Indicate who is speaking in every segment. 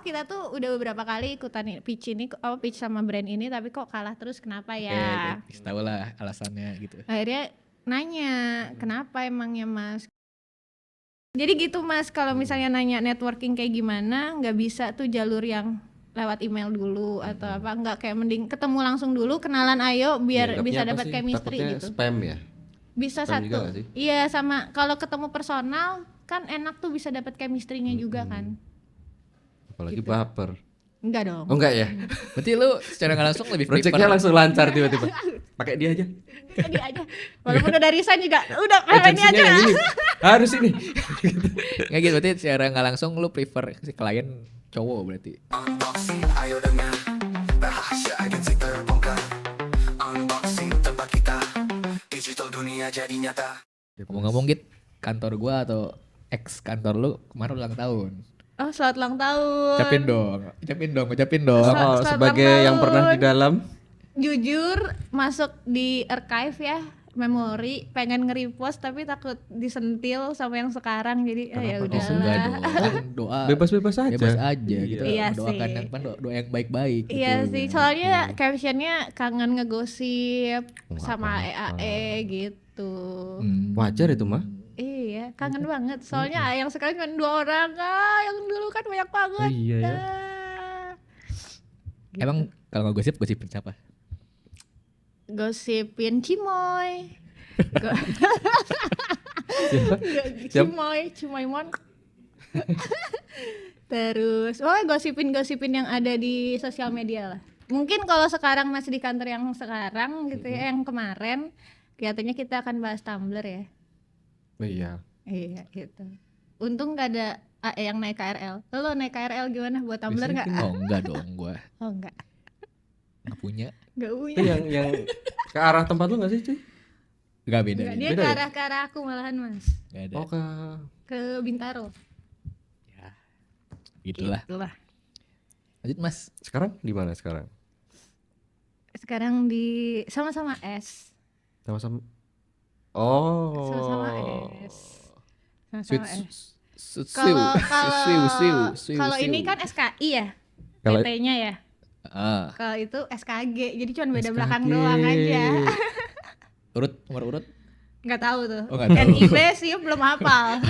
Speaker 1: kita tuh udah beberapa kali ikutan pitch sama brand ini tapi kok kalah terus kenapa ya?
Speaker 2: Oke, tahu lah alasannya gitu.
Speaker 1: Akhirnya nanya kenapa emangnya Mas? Jadi gitu Mas, kalau misalnya nanya networking kayak gimana, nggak bisa tuh jalur yang lewat email dulu atau apa, nggak, kayak mending ketemu langsung dulu, kenalan ayo biar bisa dapat chemistry
Speaker 3: takutnya
Speaker 1: gitu.
Speaker 3: Spam ya?
Speaker 1: Bisa
Speaker 3: Spam juga
Speaker 1: satu.
Speaker 3: nggak sih?
Speaker 1: Iya, sama kalau ketemu personal kan enak tuh bisa dapat chemistry-nya juga kan.
Speaker 3: Apalagi
Speaker 1: Gitu.
Speaker 3: baper.
Speaker 1: Enggak dong.
Speaker 3: Oh enggak ya?
Speaker 2: Berarti lu secara nggak langsung lebih
Speaker 3: Projectnya
Speaker 2: prefer
Speaker 3: langsung lancar tiba-tiba. Pakai dia aja.
Speaker 1: Jadi aja. Walaupun udah resign juga udah pakai ini
Speaker 3: Agensinya
Speaker 1: aja.
Speaker 3: yang ini. Harus ini.
Speaker 2: nggak gitu, berarti secara nggak langsung lu prefer si klien cowok berarti.
Speaker 4: Unboxing, ayo dengar rahasia agensi terbongkar. Unboxing tempat kita, digital dunia jadi nyata.
Speaker 2: Ngomong-ngomong Git, kantor gua atau ex kantor lu kemarin ulang tahun.
Speaker 1: Oh, selamat ulang tahun.
Speaker 2: Ucapin dong.
Speaker 3: Oh,
Speaker 1: Selamat
Speaker 3: sebagai
Speaker 1: ulang
Speaker 3: yang pernah di
Speaker 1: tahun.
Speaker 3: dalam.
Speaker 1: Jujur masuk di archive ya, memori, pengen nge-repost tapi takut disentil sama yang sekarang, jadi ya
Speaker 3: Kenapa?
Speaker 2: Oh, enggak
Speaker 1: udahlah.
Speaker 2: dong. Kan doa
Speaker 3: Bebas-bebas aja.
Speaker 2: Bebas aja gitu.
Speaker 1: Iya
Speaker 2: Mendoakan
Speaker 1: sih.
Speaker 2: yang doa yang baik-baik gitu.
Speaker 1: Iya sih, soalnya captionnya kangen ngegosip
Speaker 3: Nggak
Speaker 1: sama
Speaker 3: apa-apa.
Speaker 1: EAE gitu.
Speaker 3: Wajar itu mah.
Speaker 1: Iya, kangen banget. Soalnya yang sekarang kan 2 orang, yang dulu kan banyak banget.
Speaker 3: Oh, iya ya.
Speaker 1: Gitu.
Speaker 2: Emang kalau nggak gosipin siapa?
Speaker 1: Gosipin Cimoy. Go-
Speaker 3: Siapa?
Speaker 1: Cimoymon. Terus, gosipin yang ada di sosial media lah. Mungkin kalau sekarang masih di kantor yang sekarang gitu ya, yang kemarin kelihatannya kita akan bahas Tumblr ya.
Speaker 3: Oh, iya.
Speaker 1: Iya gitu. Untung gak ada AE yang naik KRL. Lo naik KRL gimana buat Tumblr
Speaker 3: Biasanya
Speaker 1: nggak?
Speaker 2: Oh enggak dong, gua
Speaker 1: Oh enggak,
Speaker 2: nggak punya.
Speaker 1: nggak
Speaker 3: Itu
Speaker 1: punya.
Speaker 3: yang ke arah tempat lu enggak sih, cuy?
Speaker 2: Nggak beda.
Speaker 1: Nggak,
Speaker 2: beda.
Speaker 1: dia
Speaker 3: Beda
Speaker 1: ke
Speaker 3: ya?
Speaker 1: arah aku malahan Mas,
Speaker 2: Nggak ada.
Speaker 3: Oh, ke
Speaker 1: ke Bintaro.
Speaker 2: Ya, gitulah.
Speaker 1: Itulah.
Speaker 2: Lanjut Mas.
Speaker 3: sekarang di mana sekarang?
Speaker 1: Sekarang di sama-sama S.
Speaker 3: Sama-sama. Oh.
Speaker 1: Sama-sama S. Sama-sama S. Kalau ini kan SKI ya,
Speaker 3: Kalau-
Speaker 1: PT-nya ya.
Speaker 2: Ah,
Speaker 1: Kalau itu SKG, jadi cuma beda
Speaker 3: SKG.
Speaker 1: belakang doang aja.
Speaker 2: nomor urut.
Speaker 1: Nggak tahu tuh.
Speaker 2: Oh, nggak tahu.
Speaker 1: NIB sih belum hafal.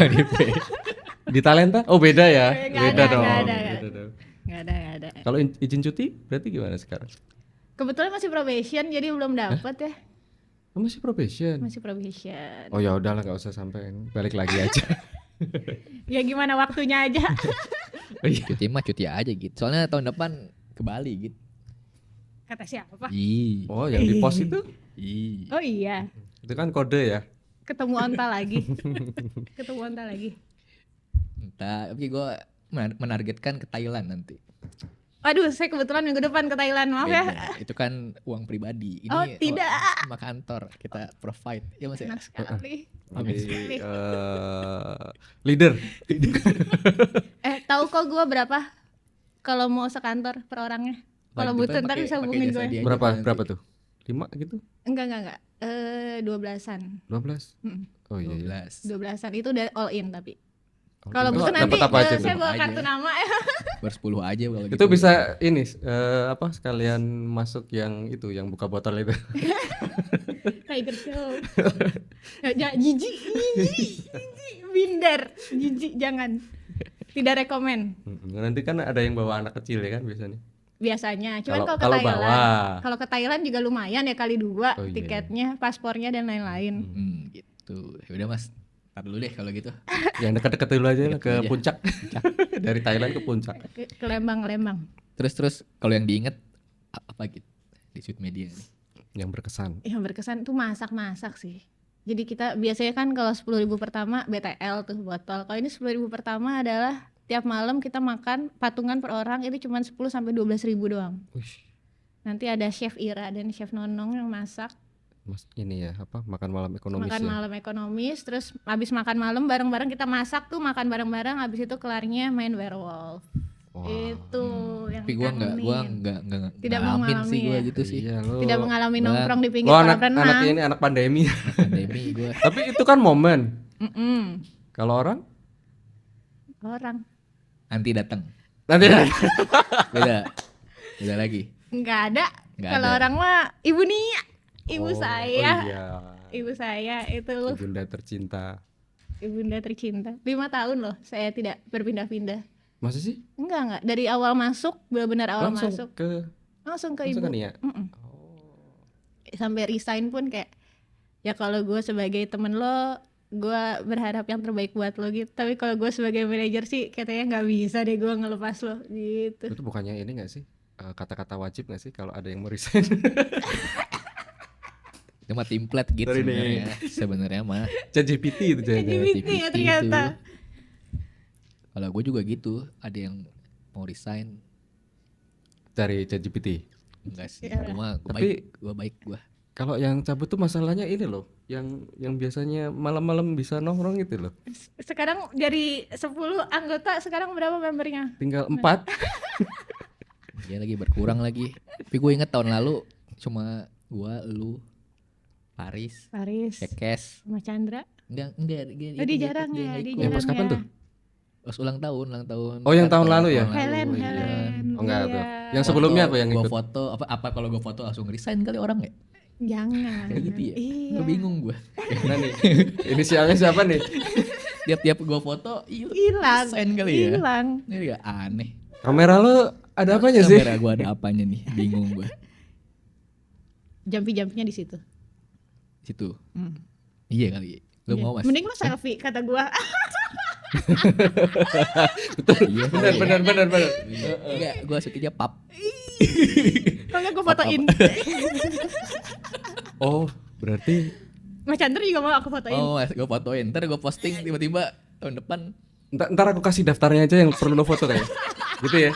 Speaker 3: Di talenta? Oh, beda ya.
Speaker 1: Nggak
Speaker 3: Beda
Speaker 1: ada,
Speaker 3: dong.
Speaker 1: nggak ada.
Speaker 3: Beda dong.
Speaker 1: Nggak ada.
Speaker 3: Kalau izin cuti berarti gimana sekarang?
Speaker 1: Kebetulan masih probation, jadi belum dapet ya.
Speaker 3: Oh, masih probation.
Speaker 1: Masih probation.
Speaker 3: Oh ya udahlah, nggak usah sampein. Balik lagi aja.
Speaker 1: Ya gimana waktunya aja.
Speaker 3: Oh, iya.
Speaker 2: Cuti mah cuti aja gitu. Soalnya tahun depan ke Bali gitu.
Speaker 1: Kata siapa?
Speaker 2: Ih.
Speaker 3: Oh, yang di pos itu?
Speaker 2: Ih.
Speaker 1: Oh iya,
Speaker 3: Itu kan kode ya.
Speaker 1: ketemu onta lagi.
Speaker 2: Entah, tapi gue menargetkan ke Thailand nanti.
Speaker 1: Waduh, saya kebetulan minggu depan ke Thailand, maaf ya.
Speaker 2: Beda. Itu kan uang pribadi. Ini
Speaker 1: Oh, tidak.
Speaker 2: sama kantor kita provide. Ya Mas ya.
Speaker 1: Enak sekali.
Speaker 3: Jadi leader.
Speaker 1: Tahu kok gue berapa kalau mau sekantor per orangnya? Kalau butuh ntar bisa hubungin gue.
Speaker 3: Berapa tuh? 5 gitu?
Speaker 1: Enggak. 12-an.
Speaker 3: 12?
Speaker 1: Mm.
Speaker 3: Oh iya.
Speaker 2: 12.
Speaker 1: 12-an itu udah all in tapi.
Speaker 3: Oh,
Speaker 1: Kalau
Speaker 3: dapat-
Speaker 1: butuh nanti
Speaker 3: dapat apa aja
Speaker 1: saya
Speaker 3: tuh?
Speaker 1: bawa
Speaker 2: Aja.
Speaker 1: kartu nama ya.
Speaker 2: Baru 10 aja kalau gitu.
Speaker 3: Itu bisa ini apa sekalian masuk yang itu yang buka botol itu.
Speaker 1: Tiger Show. Jijik, binder, jijik jangan. Tidak rekomen.
Speaker 3: Nanti kan ada yang bawa anak kecil ya kan biasanya.
Speaker 1: Biasanya, cuman
Speaker 3: Kalau-
Speaker 1: kalau ke
Speaker 3: kalau
Speaker 1: Thailand,
Speaker 3: bawa.
Speaker 1: kalau ke Thailand juga lumayan ya kali 2
Speaker 3: Oh, iya.
Speaker 1: tiketnya, paspornya dan lain-lain.
Speaker 2: Gitu. Ya udah Mas. Ntar dulu deh kalau gitu.
Speaker 3: Yang dekat-dekat dulu aja lah, ke
Speaker 2: Aja.
Speaker 3: puncak. Dari Thailand ke puncak.
Speaker 1: Ke Lembang.
Speaker 2: Terus kalau yang diinget apa gitu di Sweet Media nih?
Speaker 3: Yang berkesan.
Speaker 1: Yang berkesan tuh masak sih. Jadi kita biasanya kan kalau 10.000 pertama BTL tuh botol. Kalau ini 10.000 pertama adalah tiap malam kita makan patungan per orang itu cuma 10 sampai 12.000 doang.
Speaker 3: Wih,
Speaker 1: Nanti ada Chef Ira dan Chef Nonong yang masak.
Speaker 3: Mas ini ya apa makan malam ekonomis
Speaker 1: Makan
Speaker 3: ya.
Speaker 1: malam ekonomis, terus habis makan malam bareng-bareng kita masak tuh, makan bareng-bareng, habis itu kelarnya main werewolf.
Speaker 3: Wah.
Speaker 1: Itu yang
Speaker 2: Tapi gua
Speaker 1: dikangenin.
Speaker 2: enggak
Speaker 1: Tidak
Speaker 2: ngalamin
Speaker 1: mengalami
Speaker 2: sih gua
Speaker 1: ya?
Speaker 2: gitu sih.
Speaker 3: Iya, lo.
Speaker 1: Tidak mengalami
Speaker 2: Gua-
Speaker 1: nongkrong di pinggir
Speaker 3: Lo
Speaker 1: kolam
Speaker 3: anak
Speaker 1: renang.
Speaker 3: ini anak pandemi.
Speaker 2: Pandemi gua.
Speaker 3: Tapi itu kan momen.
Speaker 1: Mm-mm.
Speaker 3: Kalau orang
Speaker 1: Orang
Speaker 2: Nanti datang.
Speaker 3: Nanti.
Speaker 2: Beda. Beda lagi.
Speaker 1: Nggak ada.
Speaker 2: Nggak
Speaker 1: Kalau
Speaker 2: ada.
Speaker 1: orang mah Ibu Nia, ibu
Speaker 3: Oh,
Speaker 1: saya,
Speaker 3: Oh iya.
Speaker 1: ibu saya itu loh,
Speaker 3: Ibunda tercinta.
Speaker 1: ibunda tercinta. 5 tahun loh saya tidak berpindah-pindah.
Speaker 3: Masa sih?
Speaker 1: Enggak. Dari awal masuk, benar-benar awal
Speaker 3: Langsung
Speaker 1: masuk,
Speaker 3: ke
Speaker 1: langsung ke
Speaker 3: langsung
Speaker 1: ibu.
Speaker 3: ke Nia?
Speaker 1: Mm-mm. Sampai resign pun kayak, ya kalau gue sebagai temen lo, gue berharap yang terbaik buat lo gitu. Tapi kalau gue sebagai manajer sih, katanya nggak bisa deh gue ngelepas lo gitu.
Speaker 3: Itu bukannya ini gak sih? Kata-kata wajib gak sih kalau ada yang mau resign?
Speaker 2: Itu mah template gitu
Speaker 3: Sorry nih.
Speaker 2: sebenarnya. Sebenarnya mah.
Speaker 3: ChatGPT itu jangan.
Speaker 1: ChatGPT ya ternyata.
Speaker 2: Kalau gue juga gitu, ada yang mau resign.
Speaker 3: Cari ChatGPT.
Speaker 2: Enggak sih,
Speaker 1: Ya.
Speaker 3: Tapi-
Speaker 2: gue baik gue.
Speaker 3: Kalau yang cabut tuh masalahnya ini loh, yang biasanya malam-malam bisa nongkrong itu loh.
Speaker 1: Sekarang dari 10 anggota, sekarang berapa membernya?
Speaker 3: Tinggal 4.
Speaker 2: Dia lagi berkurang lagi. Tapi gue inget tahun lalu cuma gue, lu, Paris,
Speaker 1: Paris,
Speaker 2: Kekes.
Speaker 1: sama Chandra.
Speaker 2: Enggak,
Speaker 1: Oh, dia jarang ya, dia
Speaker 3: Yang pas
Speaker 1: jarang
Speaker 3: kapan
Speaker 1: ya.
Speaker 3: tuh?
Speaker 2: Pas ulang tahun.
Speaker 3: Oh, yang tahun lalu ya?
Speaker 1: Helen,
Speaker 3: Oh, iya.
Speaker 1: Helen.
Speaker 3: Oh enggak
Speaker 1: iya.
Speaker 3: tuh. Yang sebelumnya aku yang
Speaker 2: gue
Speaker 3: ikut.
Speaker 2: foto apa kalau gue foto langsung resign kali orang ya?
Speaker 1: Jangan.
Speaker 2: Kayak gitu ya.
Speaker 1: Iya.
Speaker 2: Gue bingung gue.
Speaker 3: Nah nih, inisialnya siapa nih?
Speaker 2: Tiap-tiap gue foto
Speaker 1: Hilang.
Speaker 2: resign kali ya.
Speaker 1: Hilang.
Speaker 2: Ini ya aneh.
Speaker 3: Kamera lo ada apanya sih?
Speaker 2: Kamera gue ada apanya nih? Bingung gue.
Speaker 1: Jampi-jampinya di situ.
Speaker 2: Situ.
Speaker 1: Hmm.
Speaker 2: Iya kali. Lu
Speaker 1: Iya.
Speaker 2: mau mas?
Speaker 1: Mending lu selfie kata gua.
Speaker 2: Iya,
Speaker 3: Benar.
Speaker 2: Enggak, gue sukanya pap.
Speaker 1: Kalau nggak gua fotoin.
Speaker 3: Oh, berarti
Speaker 1: Mas Chandra juga mau aku fotoin.
Speaker 2: Oh mas, gue fotoin. Ntar gue posting tiba-tiba tahun depan.
Speaker 3: ntar aku kasih daftarnya aja yang perlu lo foto kayak. Gitu ya.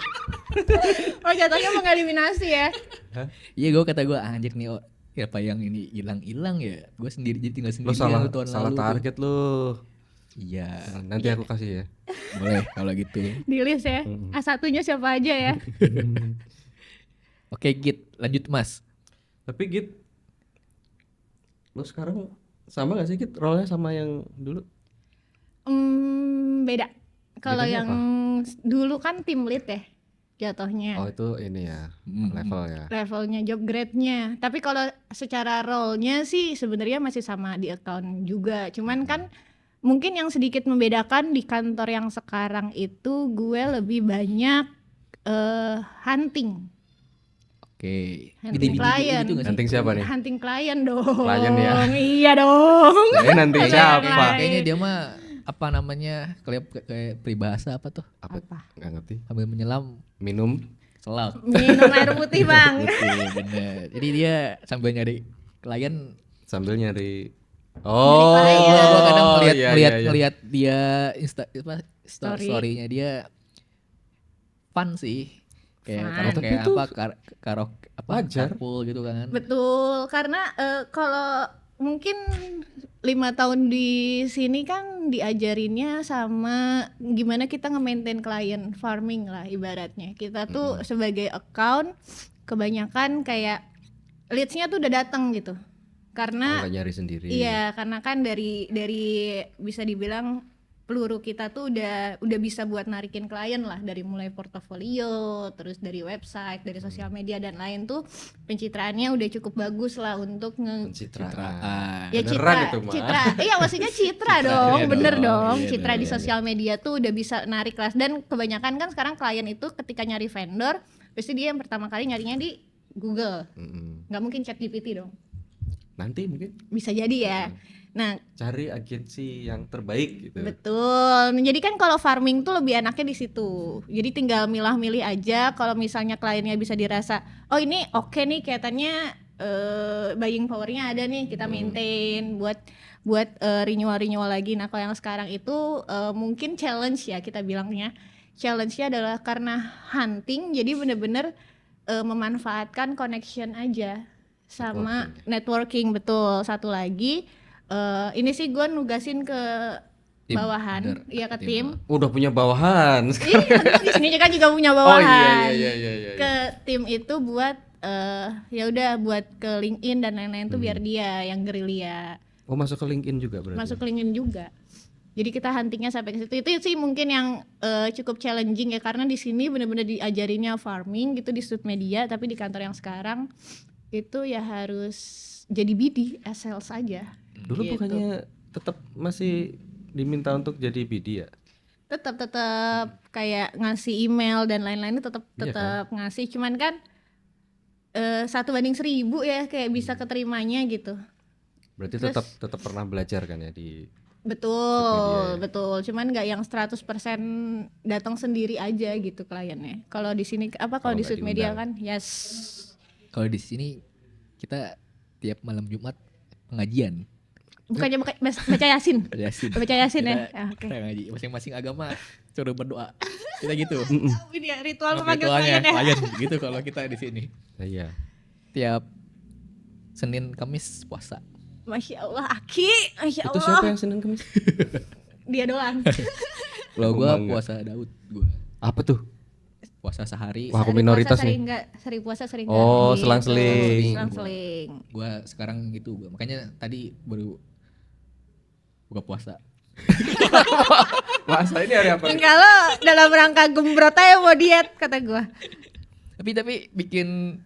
Speaker 1: Oh jatuhnya mengeliminasi ya.
Speaker 2: Iya gue kata gue anjir nih oh, apa yang ini hilang ya. Gue sendiri jadi tinggal
Speaker 3: Lo
Speaker 2: sendiri
Speaker 3: salah target lo.
Speaker 2: Iya.
Speaker 3: Nanti aku kasih ya.
Speaker 2: Boleh kalau gitu.
Speaker 1: Di list ya. A1-nya siapa aja ya.
Speaker 2: Oke Git, lanjut mas.
Speaker 3: Tapi Git, lo sekarang sama gak sih Git role-nya sama yang dulu?
Speaker 1: Beda. Kalau
Speaker 3: Bedanya
Speaker 1: yang dulu kan tim lead ya jatuhnya.
Speaker 3: Oh itu ini ya, level ya.
Speaker 1: Levelnya, job grade-nya. Tapi kalau secara role-nya sih sebenarnya masih sama di account juga. Cuman kan mungkin yang sedikit membedakan di kantor yang sekarang itu gue lebih banyak hunting.
Speaker 2: Oke.
Speaker 1: Hunting klien.
Speaker 2: nggak sih?
Speaker 3: Hunting siapa nih?
Speaker 1: Hunting klien dong.
Speaker 3: Klien ya?
Speaker 1: Iya dong.
Speaker 3: Nanti
Speaker 1: Klien
Speaker 3: siapa?
Speaker 1: lain.
Speaker 2: Kayaknya dia mah apa namanya kayak peribahasa apa tuh?
Speaker 1: Apa?
Speaker 3: Gak ngerti.
Speaker 2: Sambil menyelam
Speaker 3: Minum.
Speaker 2: selap.
Speaker 1: Minum air putih bang.
Speaker 2: Betul, bener. Jadi dia sambil nyari klien.
Speaker 3: Sambil nyari. Oh,
Speaker 1: klien.
Speaker 2: Gua kadang
Speaker 3: iya.
Speaker 2: ngeliat dia
Speaker 1: Story.
Speaker 2: story-nya dia fun sih. Kayak
Speaker 1: Fun.
Speaker 3: Tapi
Speaker 2: kayak
Speaker 3: itu
Speaker 2: apa
Speaker 3: wajar.
Speaker 2: carpool gitu kan.
Speaker 1: Betul, karena kalau mungkin 5 tahun di sini kan diajarinnya sama gimana kita nge-maintain klien, farming lah ibaratnya. Kita tuh sebagai account kebanyakan kayak leads-nya tuh udah datang gitu. Karena
Speaker 3: Nggak nyari sendiri.
Speaker 1: iya, karena kan dari bisa dibilang peluru kita tuh udah bisa buat narikin klien lah, dari mulai portofolio, terus dari website, dari sosial media dan lain tuh pencitraannya udah cukup bagus lah untuk
Speaker 3: Pencitraan.
Speaker 1: ya
Speaker 3: Beneran
Speaker 1: citra,
Speaker 3: itu, Ma.
Speaker 1: citra, iya maksudnya citra dong,
Speaker 2: Citranya
Speaker 1: bener
Speaker 2: dong,
Speaker 1: dong,
Speaker 2: iya
Speaker 1: citra
Speaker 2: dong,
Speaker 1: di
Speaker 2: iya,
Speaker 1: sosial media tuh udah bisa narik kelas. Dan kebanyakan kan sekarang klien itu ketika nyari vendor, pasti dia yang pertama kali nyarinya di Google, nggak mungkin ChatGPT dong,
Speaker 3: Nanti mungkin
Speaker 1: bisa jadi ya. Nah
Speaker 3: cari agensi yang terbaik gitu.
Speaker 1: betul, jadi kan kalau farming tuh lebih enaknya di situ. Jadi tinggal milah-milih aja. Kalau misalnya kliennya bisa dirasa, oh ini oke nih, kelihatannya buying powernya ada nih, kita maintain buat renewal lagi. Nah kalau yang sekarang itu mungkin challenge ya, kita bilangnya challenge-nya adalah karena hunting, jadi bener-bener memanfaatkan connection aja sama networking. Betul. Satu lagi ini sih gue nugasin ke
Speaker 2: Tim,
Speaker 1: bawahan,
Speaker 2: bener,
Speaker 1: iya ke
Speaker 2: tim.
Speaker 1: tim.
Speaker 3: Udah punya bawahan.
Speaker 1: Iya, di sini kan juga punya
Speaker 3: Oh
Speaker 1: bawahan.
Speaker 3: iya.
Speaker 1: Ke tim itu buat ya udah buat ke LinkedIn dan lain-lain tuh biar dia yang gerilya.
Speaker 3: Oh masuk ke LinkedIn juga berarti.
Speaker 1: Masuk ke LinkedIn juga. Jadi kita huntingnya sampai ke situ. Itu sih mungkin yang cukup challenging ya, karena di sini benar-benar diajarinnya farming gitu di Sud Media, tapi di kantor yang sekarang itu ya harus jadi BD, sales aja.
Speaker 3: Dulu
Speaker 1: Gitu.
Speaker 3: bukannya tetap masih diminta untuk jadi BD ya?
Speaker 1: Tetap kayak ngasih email dan lain-lain itu
Speaker 3: Iya
Speaker 1: tetap ngasih, cuman kan 1:1000 ya kayak bisa keterimanya gitu.
Speaker 3: Berarti
Speaker 1: Terus-
Speaker 3: tetap pernah belajar kan ya di
Speaker 1: Betul,
Speaker 3: media ya?
Speaker 1: betul. Cuman nggak yang 100% datang sendiri aja gitu kliennya. Kalau di sini kalau
Speaker 3: Kalau
Speaker 1: di
Speaker 3: nggak
Speaker 1: Sud Media
Speaker 3: diundang.
Speaker 1: kan, yes.
Speaker 2: Kalau di sini kita tiap malam Jumat pengajian.
Speaker 1: Bukannya baca Yasin.
Speaker 2: Yasin.
Speaker 1: Baca Yasin ya.
Speaker 2: Kita-
Speaker 1: Ah, oke.
Speaker 2: kita ngaji masing-masing agama suruh berdoa. Kita gitu.
Speaker 1: Ini ya, ritual memanggil
Speaker 2: Ritualnya
Speaker 1: klien ya.
Speaker 2: klien gitu kalau kita di sini.
Speaker 3: Iya.
Speaker 2: Tiap Senin Kamis puasa.
Speaker 1: Masya Allah, Aki. Masya
Speaker 3: Itu
Speaker 1: Allah.
Speaker 3: siapa yang Senin Kamis?
Speaker 1: Dia doang.
Speaker 2: Kalau gua
Speaker 3: Bangga.
Speaker 2: puasa Daud, gua
Speaker 3: Apa tuh?
Speaker 2: puasa sehari.
Speaker 3: Wah, aku
Speaker 1: Sehari
Speaker 3: minoritas
Speaker 1: puasa,
Speaker 3: nih.
Speaker 1: sehari puasa sering
Speaker 3: Oh,
Speaker 1: gitu.
Speaker 3: selang-seling.
Speaker 1: Selang-seling.
Speaker 2: Gua sekarang gitu, gua. Makanya tadi baru buka puasa.
Speaker 3: Puasa ini hari apa?
Speaker 1: Enggak lo dalam rangka gembrot aja mau diet kata gua.
Speaker 2: Tapi bikin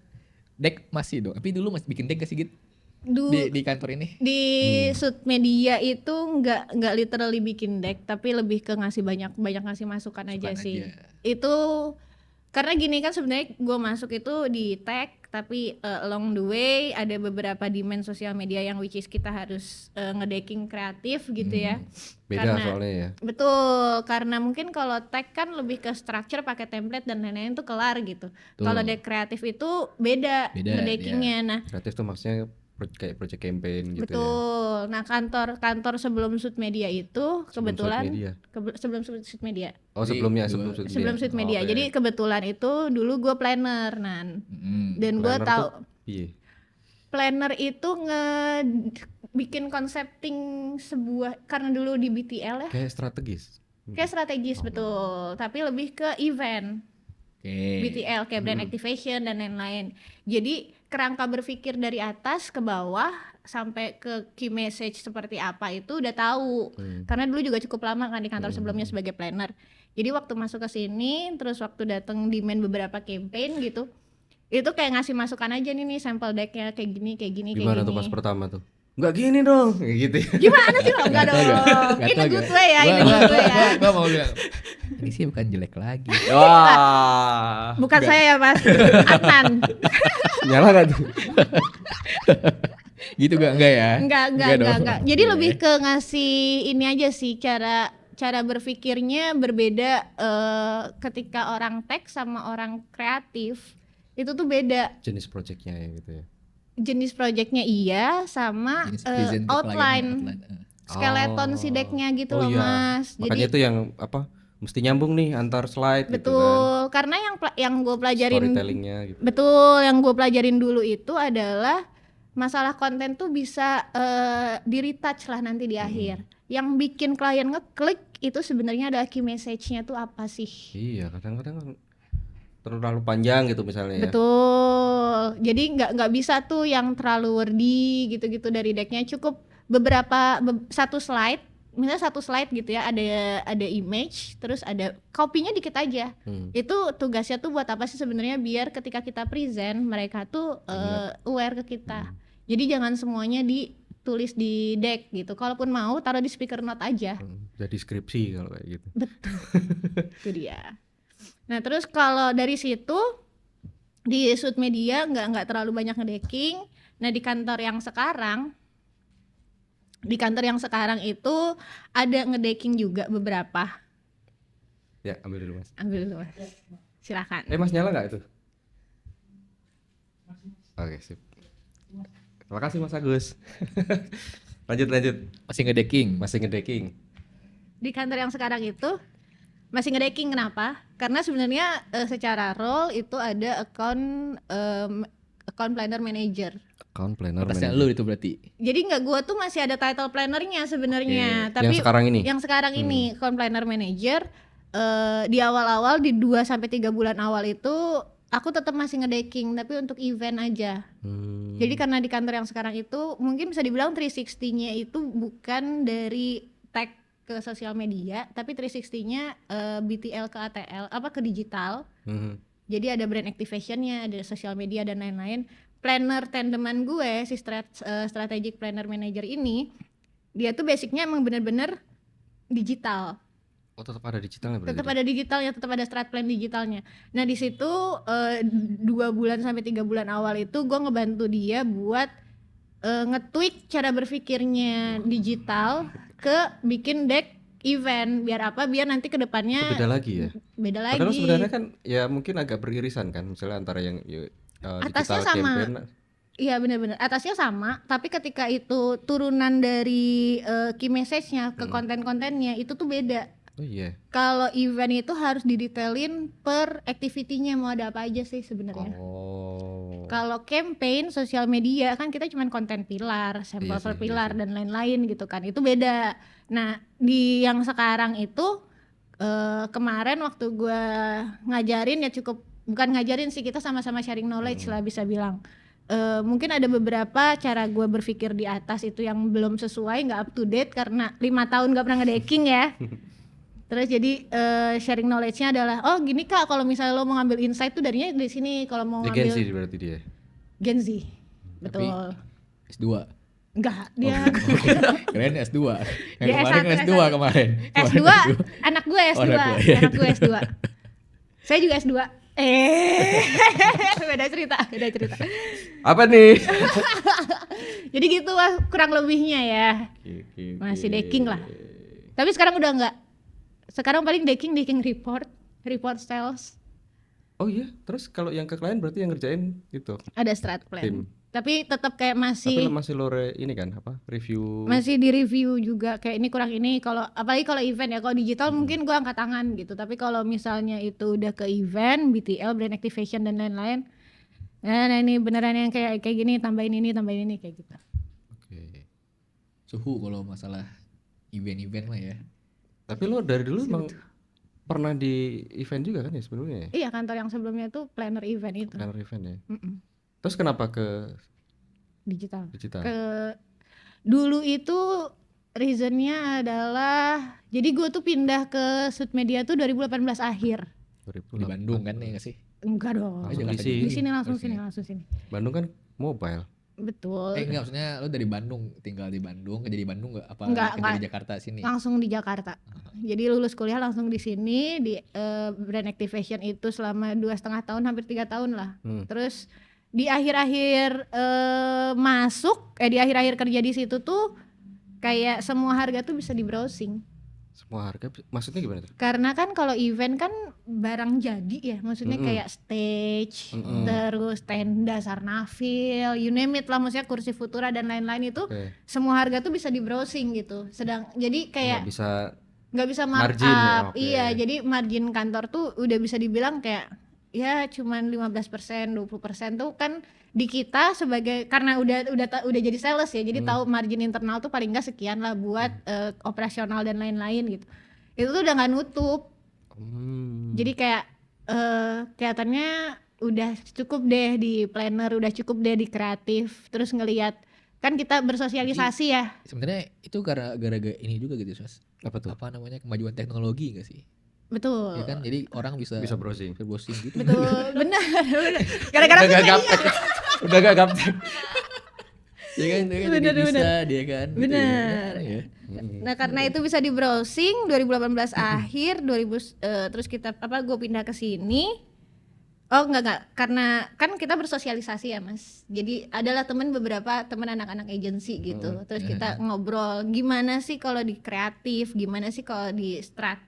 Speaker 2: deck masih dong. Tapi dulu masih bikin deck gak sih Git? Di kantor ini.
Speaker 1: Di Sud Media itu nggak literally bikin deck, tapi lebih ke ngasih banyak ngasih masukan aja
Speaker 2: Masukan
Speaker 1: sih.
Speaker 2: aja.
Speaker 1: Itu karena gini kan sebenarnya gue masuk itu di tech, tapi along the way ada beberapa demand sosial media yang which is kita harus ngedecking kreatif gitu ya.
Speaker 3: Beda
Speaker 1: Karena-
Speaker 3: soalnya ya.
Speaker 1: Betul, karena mungkin kalau tech kan lebih ke structure pakai template dan lain-lain tuh kelar gitu.
Speaker 2: Betul.
Speaker 1: Kalau deck kreatif itu beda
Speaker 2: Beda,
Speaker 1: ngedeckingnya. Nah,
Speaker 3: Kreatif tuh maksudnya kayak project campaign gitu ya.
Speaker 1: betul. Nah, kantor sebelum Sud Media itu
Speaker 3: Sebelum
Speaker 1: kebetulan
Speaker 3: Sud Media.
Speaker 1: sebelum Sud Media.
Speaker 3: Oh,
Speaker 2: Jadi
Speaker 3: sebelumnya
Speaker 2: gua-
Speaker 3: sebelum Sud Media.
Speaker 1: Sebelum Sud Media.
Speaker 3: Oh, oke.
Speaker 1: Jadi kebetulan itu dulu gue planner, Nan. Dan gue
Speaker 3: Planner
Speaker 1: tahu
Speaker 3: tuh, iya.
Speaker 1: planner itu bikin konsepting sebuah, karena dulu di BTL ya.
Speaker 3: Kayak strategis.
Speaker 1: Kayak strategis betul, tapi lebih ke event.
Speaker 2: Oke.
Speaker 1: BTL kayak brand activation dan lain-lain. Jadi kerangka berpikir dari atas ke bawah sampai ke key message seperti apa itu udah tahu. Karena dulu juga cukup lama kan di kantor sebelumnya sebagai planner. Jadi waktu masuk ke sini, terus waktu datang demand beberapa campaign gitu, itu kayak ngasih masukan aja nih sampel decknya kayak gini.
Speaker 3: Gimana tuh pas pertama tuh? Enggak gini dong, kayak gitu ya.
Speaker 1: Gimana sih lo? Enggak dong.
Speaker 2: Nggak
Speaker 1: In
Speaker 2: tahu
Speaker 1: a good
Speaker 2: gua.
Speaker 1: way ya, in a good way ya.
Speaker 2: Gua mau bilang ini sih bukan jelek lagi.
Speaker 3: Wah.
Speaker 1: Bukan saya ya Mas, Adnan.
Speaker 3: Nyala enggak tuh?
Speaker 2: Gitu enggak ya?
Speaker 1: Enggak.
Speaker 2: dong.
Speaker 1: Jadi
Speaker 2: Oke.
Speaker 1: lebih ke ngasih ini aja sih, cara berpikirnya berbeda ketika orang tech sama orang kreatif. Itu tuh beda.
Speaker 3: Jenis projectnya ya gitu ya.
Speaker 1: Jenis projectnya iya sama
Speaker 2: Jenis present ke
Speaker 1: outline.
Speaker 2: klien.
Speaker 1: Skeleton si decknya gitu loh
Speaker 3: iya.
Speaker 1: Mas.
Speaker 3: Makanya itu yang apa? Mesti nyambung nih antar slide gitu kan.
Speaker 1: betul, karena yang gue pelajarin
Speaker 3: Storytellingnya gitu.
Speaker 1: betul, yang gue pelajarin dulu itu adalah masalah konten tuh bisa di-retouch lah nanti di akhir. Yang bikin klien ngeklik itu sebenarnya adalah key message-nya tuh apa sih?
Speaker 3: Iya, kadang-kadang kan terlalu panjang gitu misalnya ya.
Speaker 1: Betul. Jadi nggak bisa tuh yang terlalu wordy gitu-gitu dari decknya. Cukup satu slide, misalnya satu slide gitu ya, ada image, terus ada copy-nya dikit aja. Itu tugasnya tuh buat apa sih sebenarnya, biar ketika kita present mereka tuh aware ke kita. Jadi jangan semuanya ditulis di deck gitu. Kalaupun mau taruh di speaker note aja.
Speaker 3: Jadi skripsi kalau kayak gitu.
Speaker 1: Betul. Itu dia. Nah, terus kalau dari situ di Sud Media nggak terlalu banyak ngedecking. Nah, di kantor yang sekarang itu ada ngedecking juga beberapa.
Speaker 3: Ya, ambil dulu Mas.
Speaker 1: Ambil dulu Mas. Silakan.
Speaker 3: Mas nyala nggak itu? Oke, sip. Terima kasih Mas Agus. lanjut.
Speaker 2: Masih ngedecking.
Speaker 3: Masih ngedecking.
Speaker 1: Di kantor yang sekarang itu masih ngedecking. Kenapa? Karena sebenarnya secara role itu ada account planner manager.
Speaker 3: Account planner
Speaker 2: Atasnya
Speaker 3: manager.
Speaker 2: lu itu berarti.
Speaker 1: Jadi gua tuh masih ada title plannernya sebenarnya, tapi
Speaker 3: Yang sekarang ini?
Speaker 1: Yang sekarang ini account planner manager. Di awal-awal di 2 sampai 3 bulan awal itu aku tetap masih ngedecking, tapi untuk event aja. Jadi karena di kantor yang sekarang itu mungkin bisa dibilang 360-nya itu bukan dari tech ke sosial media, tapi 360-nya BTL ke ATL, apa ke digital. Jadi ada brand activation-nya, ada social media dan lain-lain. Planner tandeman gue, si strategic planner manager ini, dia tuh basicnya emang bener-bener digital.
Speaker 3: Oh, tetap ada digitalnya berarti.
Speaker 1: Tetap ada digitalnya, tetap ada strat plan digitalnya. Nah di situ 2 bulan sampai 3 bulan awal itu gue ngebantu dia buat nge-tweak cara berpikirnya digital ke bikin deck event. Biar apa? Biar nanti ke depannya
Speaker 3: Beda lagi ya.
Speaker 1: beda lagi.
Speaker 3: Padahal sebenarnya kan ya mungkin agak beririsan kan, misalnya antara yang
Speaker 1: Atasnya
Speaker 3: digital
Speaker 1: sama.
Speaker 3: campaign.
Speaker 1: Iya benar-benar, atasnya sama, tapi ketika itu turunan dari key message-nya ke konten-kontennya itu tuh beda.
Speaker 3: Oh iya.
Speaker 1: Kalau event itu harus didetailin per activity-nya mau ada apa aja sih sebenarnya.
Speaker 3: Oh.
Speaker 1: Kalau campaign sosial media kan kita cuman konten pilar, sampel
Speaker 3: Iya
Speaker 1: per
Speaker 3: sih,
Speaker 1: pilar
Speaker 3: iya sih.
Speaker 1: dan lain-lain gitu kan. Itu beda. Nah, di yang sekarang itu kemarin waktu gua ngajarin ya bukan ngajarin sih, kita sama-sama sharing knowledge lah bisa bilang. Mungkin ada beberapa cara gue berpikir di atas itu yang belum sesuai, nggak up to date karena 5 tahun nggak pernah ngedeking ya. Terus jadi sharing knowledge-nya adalah, oh gini kak, kalau misalnya lo mau ngambil insight tuh darinya dari sini, kalau mau
Speaker 3: Dia Gen Z
Speaker 1: ngambil
Speaker 3: berarti dia.
Speaker 1: Gen Z,
Speaker 2: Tapi
Speaker 1: betul.
Speaker 2: S2.
Speaker 1: Enggak, dia
Speaker 2: Keren S2. Yang
Speaker 1: Dia
Speaker 2: kemarin
Speaker 1: S1,
Speaker 2: S2 kemarin.
Speaker 1: S2, anak gue S2,
Speaker 2: anak lu, iya.
Speaker 1: anak gue S2. Saya juga S2. Beda cerita.
Speaker 3: Apa nih?
Speaker 1: Jadi gitu lah kurang lebihnya ya. Masih decking lah. Tapi sekarang udah enggak. Sekarang paling decking report sales.
Speaker 3: Oh iya, terus kalau yang ke klien berarti yang ngerjain itu.
Speaker 1: Ada strat plan.
Speaker 3: Tim.
Speaker 1: Tapi tetap kayak
Speaker 3: Tapi
Speaker 1: masih
Speaker 3: masih ini kan apa? Review.
Speaker 1: masih di review juga, kayak ini kurang ini. Kalau apalagi kalau event ya, kalau digital mungkin gua angkat tangan gitu. Tapi kalau misalnya itu udah ke event, BTL, brand activation dan lain-lain, nah ini beneran yang kayak gini, tambahin ini kayak gitu.
Speaker 3: Oke.
Speaker 2: Suhu kalau masalah event-event lah ya.
Speaker 3: Tapi lo dari dulu emang pernah di event juga kan ya sebelumnya ya?
Speaker 1: Iya, kantor yang sebelumnya tuh planner event itu.
Speaker 3: Planner event ya.
Speaker 1: Mm-mm.
Speaker 3: Terus kenapa ke
Speaker 1: Digital.
Speaker 3: digital?
Speaker 1: Dulu itu reasonnya adalah, jadi gue tuh pindah ke Sud Media tuh 2018 akhir.
Speaker 3: 2008.
Speaker 2: Di Bandung kan ya nggak sih?
Speaker 1: Enggak dong.
Speaker 3: Langsung
Speaker 2: Jakarta
Speaker 3: di
Speaker 2: juga.
Speaker 1: Di sini langsung
Speaker 2: Oh,
Speaker 1: sini.
Speaker 3: Bandung kan mobile.
Speaker 1: Betul.
Speaker 2: Enggak, maksudnya lo dari Bandung, tinggal di Bandung, kerja di Bandung nggak? Apa
Speaker 1: Enggak,
Speaker 2: kerja di Jakarta sini?
Speaker 1: Langsung di Jakarta. Jadi lulus kuliah langsung di sini di brand activation itu selama 2,5 tahun, hampir 3 tahun lah. Terus di akhir-akhir di akhir-akhir kerja di situ tuh kayak semua harga tuh bisa di browsing.
Speaker 3: Semua harga maksudnya gimana tuh?
Speaker 1: Karena kan kalau event kan barang jadi ya, maksudnya kayak stage, terus tenda, sarnafil, you name it lah, maksudnya kursi futura dan lain-lain itu
Speaker 3: Oke.
Speaker 1: semua harga tuh bisa di browsing gitu. Jadi kayak
Speaker 3: Nggak bisa
Speaker 1: nggak bisa
Speaker 3: margin ya,
Speaker 1: markup.
Speaker 3: oke.
Speaker 1: Iya, jadi margin kantor tuh udah bisa dibilang kayak ya cuman 15%, 20% tuh kan di kita sebagai, karena udah jadi sales ya, jadi tahu margin internal tuh paling nggak sekian lah buat operasional dan lain-lain gitu. Itu tuh udah nggak nutup. Jadi kayak kelihatannya udah cukup deh di planner, udah cukup deh di kreatif. Terus ngelihat kan kita bersosialisasi ya.
Speaker 2: Sebenarnya itu gara-gara ini juga gitu, Sos.
Speaker 3: Apa tuh?
Speaker 2: Apa namanya, kemajuan teknologi nggak sih?
Speaker 1: Betul.
Speaker 2: Ya kan, jadi orang bisa
Speaker 3: browsing.
Speaker 2: browsing gitu.
Speaker 1: Betul, benar. Gara-gara
Speaker 3: Udah gak gaptek. Udah gak gaptek.
Speaker 2: Ya kan, dia kan
Speaker 1: Bener,
Speaker 2: jadi bisa
Speaker 1: bener.
Speaker 2: dia kan. gitu
Speaker 1: Bener.
Speaker 2: ya.
Speaker 1: Nah karena itu bisa di browsing 2018 akhir terus kita gue pindah ke sini. Oh enggak, karena kan kita bersosialisasi ya Mas. Jadi adalah beberapa teman anak-anak agensi gitu. Terus kita ngobrol gimana sih kalau di kreatif, gimana sih kalau di strat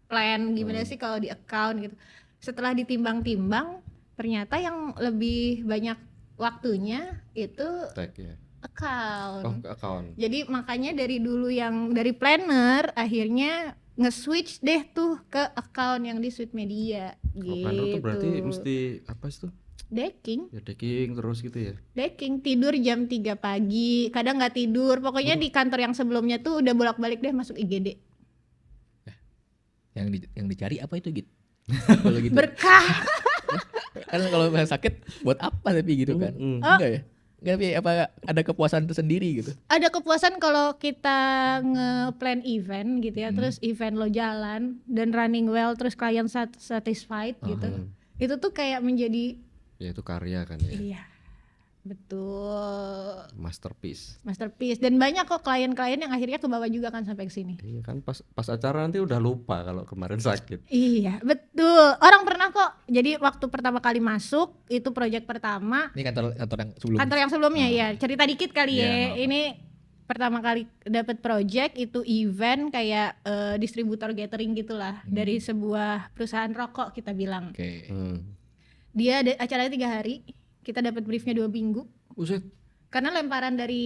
Speaker 1: plan, gimana sih kalau di account gitu. Setelah ditimbang-timbang ternyata yang lebih banyak waktunya itu
Speaker 3: Tag ya.
Speaker 1: account.
Speaker 3: Oh, ke account.
Speaker 1: Jadi makanya dari dulu yang dari planner akhirnya nge-switch deh tuh ke account yang di Sud Media
Speaker 3: Kalau
Speaker 1: gitu.
Speaker 3: planner tuh berarti mesti apa sih tuh?
Speaker 1: Decking,
Speaker 3: Ya decking terus gitu ya.
Speaker 1: tidur jam 3 pagi, kadang nggak tidur. Pokoknya di kantor yang sebelumnya tuh udah bolak-balik deh masuk IGD.
Speaker 2: Yang dicari apa itu gitu? Kalau gitu.
Speaker 1: Berkah.
Speaker 2: Kan kalau misalnya sakit buat apa tapi gitu kan?
Speaker 1: Oh.
Speaker 2: Enggak ya? Nggak, tapi apa ada kepuasan tersendiri gitu?
Speaker 1: Ada kepuasan kalau kita nge-plan event gitu ya, terus event lo jalan dan running well, terus klien satisfied gitu. Itu tuh kayak menjadi
Speaker 3: Ya itu karya kan ya.
Speaker 1: iya. Betul.
Speaker 3: Masterpiece.
Speaker 1: Masterpiece, dan banyak kok klien-klien yang akhirnya ke bawah juga kan sampai ke sini.
Speaker 3: Iya kan pas acara nanti udah lupa kalau kemarin sakit.
Speaker 1: Iya, betul. Orang pernah kok. Jadi waktu pertama kali masuk, itu project pertama,
Speaker 2: Ini kantor yang sebelum.
Speaker 1: kantor yang sebelumnya ya. Cerita dikit kali
Speaker 2: Iya,
Speaker 1: ya.
Speaker 2: nggak apa.
Speaker 1: Ini pertama kali dapat project itu event kayak distributor catering gitulah dari sebuah perusahaan rokok kita bilang.
Speaker 2: Oke.
Speaker 1: Dia ada acaranya 3 hari. Kita dapat briefnya 2 minggu.
Speaker 3: Buset.
Speaker 1: Karena lemparan dari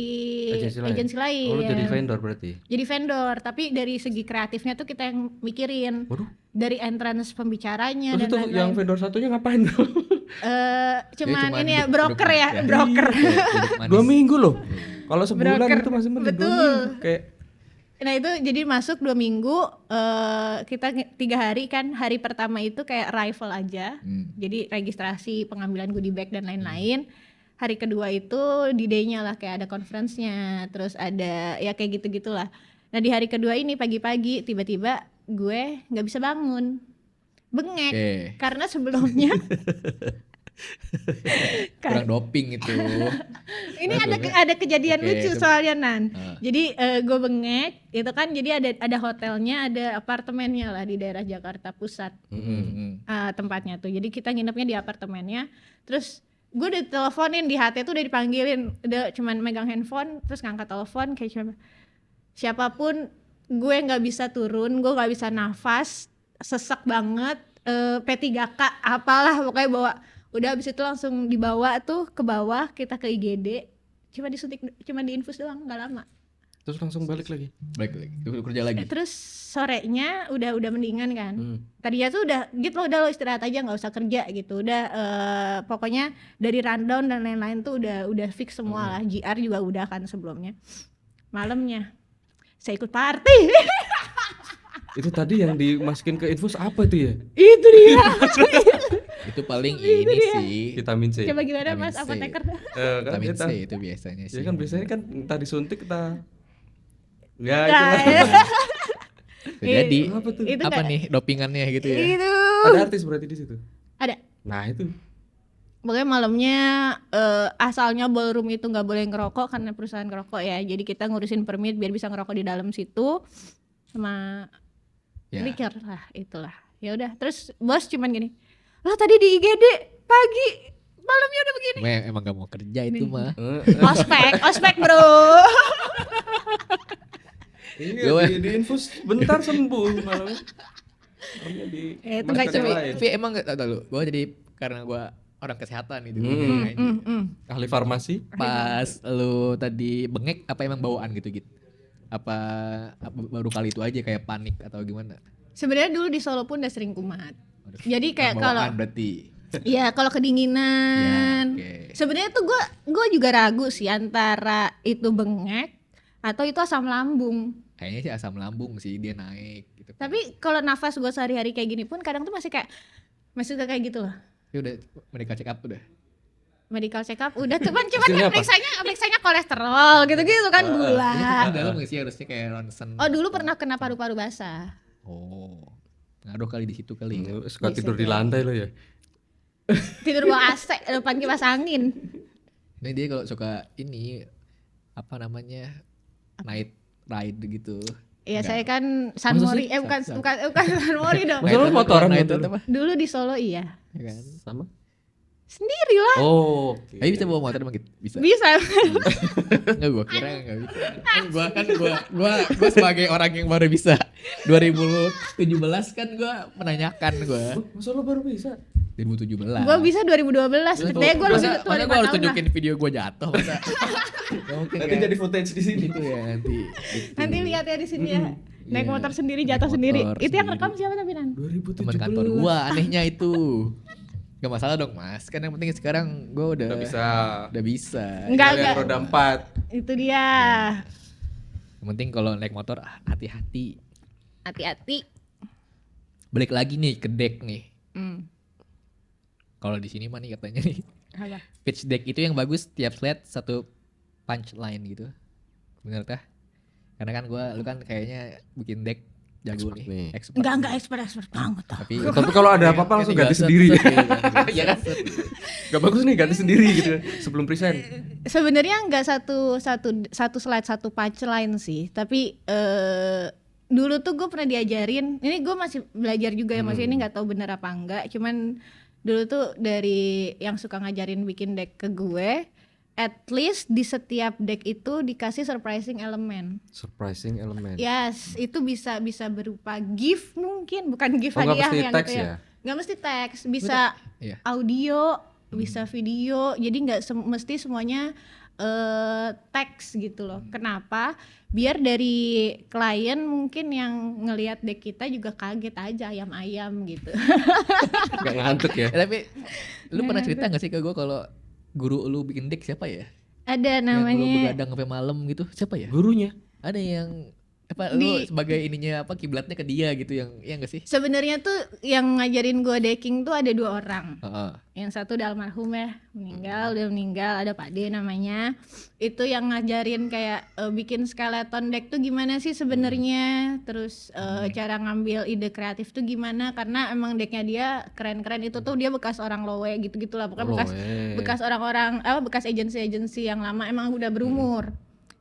Speaker 3: Agensi lain.
Speaker 1: agensi lain.
Speaker 3: Oh, lu
Speaker 1: ya.
Speaker 3: jadi vendor berarti.
Speaker 1: Jadi vendor, tapi dari segi kreatifnya tuh kita yang mikirin.
Speaker 3: Waduh.
Speaker 1: Dari entrance pembicaranya
Speaker 3: Terus
Speaker 1: dan
Speaker 3: itu
Speaker 1: lain-lain.
Speaker 3: yang vendor satunya ngapain tuh?
Speaker 1: Cuman
Speaker 2: cuman
Speaker 1: ini ya
Speaker 2: duduk-
Speaker 1: broker
Speaker 2: duduk
Speaker 1: ya,
Speaker 2: ya.
Speaker 1: broker.
Speaker 2: Duduk manis.
Speaker 3: 2 minggu loh. Kalau sebulan
Speaker 1: Broker,
Speaker 3: itu masih mending 2
Speaker 1: betul.
Speaker 3: minggu. Kayak
Speaker 1: Nah itu jadi masuk 2 minggu, kita 3 hari kan, hari pertama itu kayak arrival aja. Jadi registrasi, pengambilan goodie bag dan lain-lain. Hari kedua itu di day-nya lah kayak ada conference-nya, terus ada ya kayak gitu-gitulah. Nah di hari kedua ini pagi-pagi tiba-tiba gue nggak bisa bangun, bengek.
Speaker 2: Oke.
Speaker 1: Karena sebelumnya
Speaker 2: Kurang doping itu.
Speaker 1: ini ada kejadian
Speaker 2: Oke,
Speaker 1: lucu
Speaker 2: itu-
Speaker 1: soalnya Nan. Jadi gue bengek itu kan, jadi ada hotelnya, ada apartemennya lah di daerah Jakarta Pusat. Tempatnya tuh. Jadi kita nginepnya di apartemennya. Terus gue udah teleponin di HT tuh, udah dipanggilin, udah cuman megang handphone terus ngangkat telepon kayak cuma siapapun, gue nggak bisa turun, gue nggak bisa nafas, sesek banget, P3K apalah pokoknya bawa. Udah habis itu langsung dibawa tuh ke bawah, kita ke IGD, cuma disuntik, cuma diinfus doang, nggak lama.
Speaker 3: terus langsung balik lagi.
Speaker 2: Baik lagi. Kerja lagi.
Speaker 1: Terus sorenya udah mendingan kan. Tadinya tuh udah gitu loh, udah lo istirahat aja, nggak usah kerja gitu. Udah pokoknya dari rundown dan lain-lain tuh udah fix semua lah. GR juga udah kan sebelumnya. Malamnya saya ikut party.
Speaker 3: Itu tadi yang dimasukin ke infus apa itu ya?
Speaker 1: Itu dia.
Speaker 2: Itu paling ini sih.
Speaker 3: Vitamin C.
Speaker 1: Coba gimana
Speaker 2: Vitamin
Speaker 1: Mas
Speaker 2: C.
Speaker 1: apoteker?
Speaker 3: Kan
Speaker 2: Vitamin
Speaker 3: kita.
Speaker 2: C itu biasanya sih.
Speaker 3: Ya kan biasanya kan tadi suntik kita. Ya
Speaker 1: Nah,
Speaker 3: itulah.
Speaker 2: Jadi
Speaker 3: Apa tuh?
Speaker 1: itu
Speaker 2: apa
Speaker 1: nggak-
Speaker 2: nih dopingannya gitu ya?
Speaker 1: Itu
Speaker 3: Ada artis berarti di situ.
Speaker 1: ada.
Speaker 3: Nah itu.
Speaker 1: Pokoknya malamnya asalnya ballroom itu nggak boleh ngerokok karena perusahaan ngerokok ya. Jadi kita ngurusin permit biar bisa ngerokok di dalam situ sama
Speaker 2: Ya.
Speaker 1: liquor lah, itulah. Ya udah, terus bos cuman gini, "Lah tadi di IGD pagi, malamnya udah begini."
Speaker 2: Emang gak mau kerja itu mah.
Speaker 1: Ospek bro.
Speaker 3: Iya di infus bentar sembuh malam. Malamnya di
Speaker 1: Itu nggak
Speaker 3: masker
Speaker 1: cuma-
Speaker 3: lain.
Speaker 2: Tapi emang gak tau lu, gue jadi karena gue orang kesehatan gitu.
Speaker 3: Ahli farmasi.
Speaker 2: Pas lu tadi bengek apa emang bawaan gitu? Apa baru kali itu aja kayak panik atau gimana?
Speaker 1: Sebenarnya dulu di Solo pun udah sering kumat.
Speaker 2: Waduh,
Speaker 1: Jadi kayak
Speaker 2: bawaan
Speaker 1: kalau
Speaker 2: berarti.
Speaker 1: iya kalau kedinginan.
Speaker 2: Ya, oke.
Speaker 1: Sebenarnya tuh gue juga ragu sih antara itu bengek atau itu asam lambung.
Speaker 2: Kayaknya sih asam lambung sih dia naik gitu.
Speaker 1: Tapi kalau nafas gue sehari-hari kayak gini pun kadang tuh masih suka kayak gitu loh.
Speaker 2: Tapi udah medical check up udah.
Speaker 1: Medical check up udah cuman
Speaker 3: Hasilnya
Speaker 1: kan
Speaker 3: apa?
Speaker 1: periksanya kolesterol gitu-gitu kan, gula.
Speaker 2: Ini dalam nggak sih harusnya kayak ronsen.
Speaker 1: Oh dulu pernah kena paru-paru basah.
Speaker 2: Oh. Ngaruh kali di situ kali.
Speaker 3: Suka tidur di lantai lo ya.
Speaker 1: Tidur bawa AC depan kipas angin.
Speaker 2: Ini dia kalau suka ini apa namanya night ride gitu.
Speaker 1: Iya saya kan
Speaker 2: Masa
Speaker 1: Sunmori,
Speaker 2: sih?
Speaker 1: bukan Sunmori dong.
Speaker 3: Masa lu motoran
Speaker 2: night
Speaker 3: motor?
Speaker 2: ride apa?
Speaker 1: Dulu di Solo iya.
Speaker 2: Ya kan?
Speaker 3: Sama?
Speaker 1: Sendiri lah.
Speaker 3: Oh. oke.
Speaker 2: Tapi bisa bawa motor emang gitu? Bisa.
Speaker 1: Bisa.
Speaker 2: Enggak, gua kira enggak bisa. Gua sebagai orang yang baru bisa 2017 kan gua menanyakan gua.
Speaker 3: Masa lo baru bisa?
Speaker 2: 2017.
Speaker 1: Gue bisa 2012. Sebenarnya gue lebih tua
Speaker 2: Masa
Speaker 1: 5
Speaker 2: gua harus
Speaker 1: tahun lah.
Speaker 2: tunjukin video gua jatuh masa. Oke,
Speaker 3: Nanti jadi footage di sini.
Speaker 2: gitu ya nanti. Gitu.
Speaker 1: Nanti lihat ya di sini ya. Naik
Speaker 2: Iya.
Speaker 1: motor sendiri,
Speaker 2: Naik
Speaker 1: jatuh sendiri.
Speaker 2: motor
Speaker 1: Itu yang
Speaker 2: sendiri.
Speaker 1: rekam siapa tapi Nan?
Speaker 3: 2017.
Speaker 2: Teman kantor gua anehnya itu. Gak masalah dong mas, kan yang penting sekarang gua udah
Speaker 3: Udah bisa.
Speaker 1: Enggak,
Speaker 3: Tinggal yang roda 4.
Speaker 1: Itu dia.
Speaker 2: Yang penting kalau naik motor hati-hati.
Speaker 1: Hati-hati.
Speaker 2: Balik lagi nih ke deck nih. Kalau di sini mah nih katanya nih
Speaker 1: Apa?
Speaker 2: pitch deck itu yang bagus tiap slide satu punchline gitu. Bener tah? Karena kan lu kan kayaknya bikin deck jago
Speaker 3: Expert
Speaker 2: nih.
Speaker 3: nih.
Speaker 2: Expert.
Speaker 1: Enggak expert banget.
Speaker 2: Tapi
Speaker 3: Tapi kalau ada apa-apa langsung ganti sendiri.
Speaker 2: Iya kan?
Speaker 3: Gak bagus nih ganti sendiri gitu sebelum present.
Speaker 1: Sebenarnya nggak satu slide satu punchline sih, tapi dulu tuh gue pernah diajarin, ini gue masih belajar juga ya, maksudnya ini nggak tahu bener apa enggak, cuman dulu tuh dari yang suka ngajarin bikin deck ke gue, at least di setiap deck itu dikasih surprising element.
Speaker 3: Surprising element.
Speaker 1: Yes, itu bisa berupa gift mungkin, bukan gift
Speaker 3: Oh, nggak
Speaker 1: hadiah
Speaker 3: mesti
Speaker 1: yang
Speaker 3: teks
Speaker 1: gitu
Speaker 3: ya?
Speaker 1: Nggak mesti teks, bisa
Speaker 2: Iya.
Speaker 1: audio, bisa video, jadi nggak mesti semuanya teks gitu loh. Kenapa? Biar dari klien mungkin yang ngelihat deck kita juga kaget aja, ayam-ayam gitu.
Speaker 3: Gak ngantuk ya.
Speaker 2: Tapi lu pernah cerita gak sih ke gue kalau guru lu bikin deck siapa ya?
Speaker 1: Ada
Speaker 2: Yang lu
Speaker 1: namanya
Speaker 2: begadang sampai malam gitu, siapa ya?
Speaker 3: Gurunya.
Speaker 2: Ada yang apa lu sebagai ininya apa kiblatnya ke dia gitu yang iya gak sih?
Speaker 1: sebenarnya tuh yang ngajarin gue decking tuh ada 2 orang.
Speaker 2: Heeh.
Speaker 1: Yang satu udah almarhum ya, udah meninggal, ada Pak D namanya. Itu yang ngajarin kayak bikin skeleton deck tuh gimana sih sebenarnya, terus cara ngambil ide kreatif tuh gimana, karena emang decknya dia keren-keren. Itu tuh dia bekas orang lowe gitu-gitulah, pokoknya bekas orang-orang bekas agensi-agensi yang lama, emang udah berumur.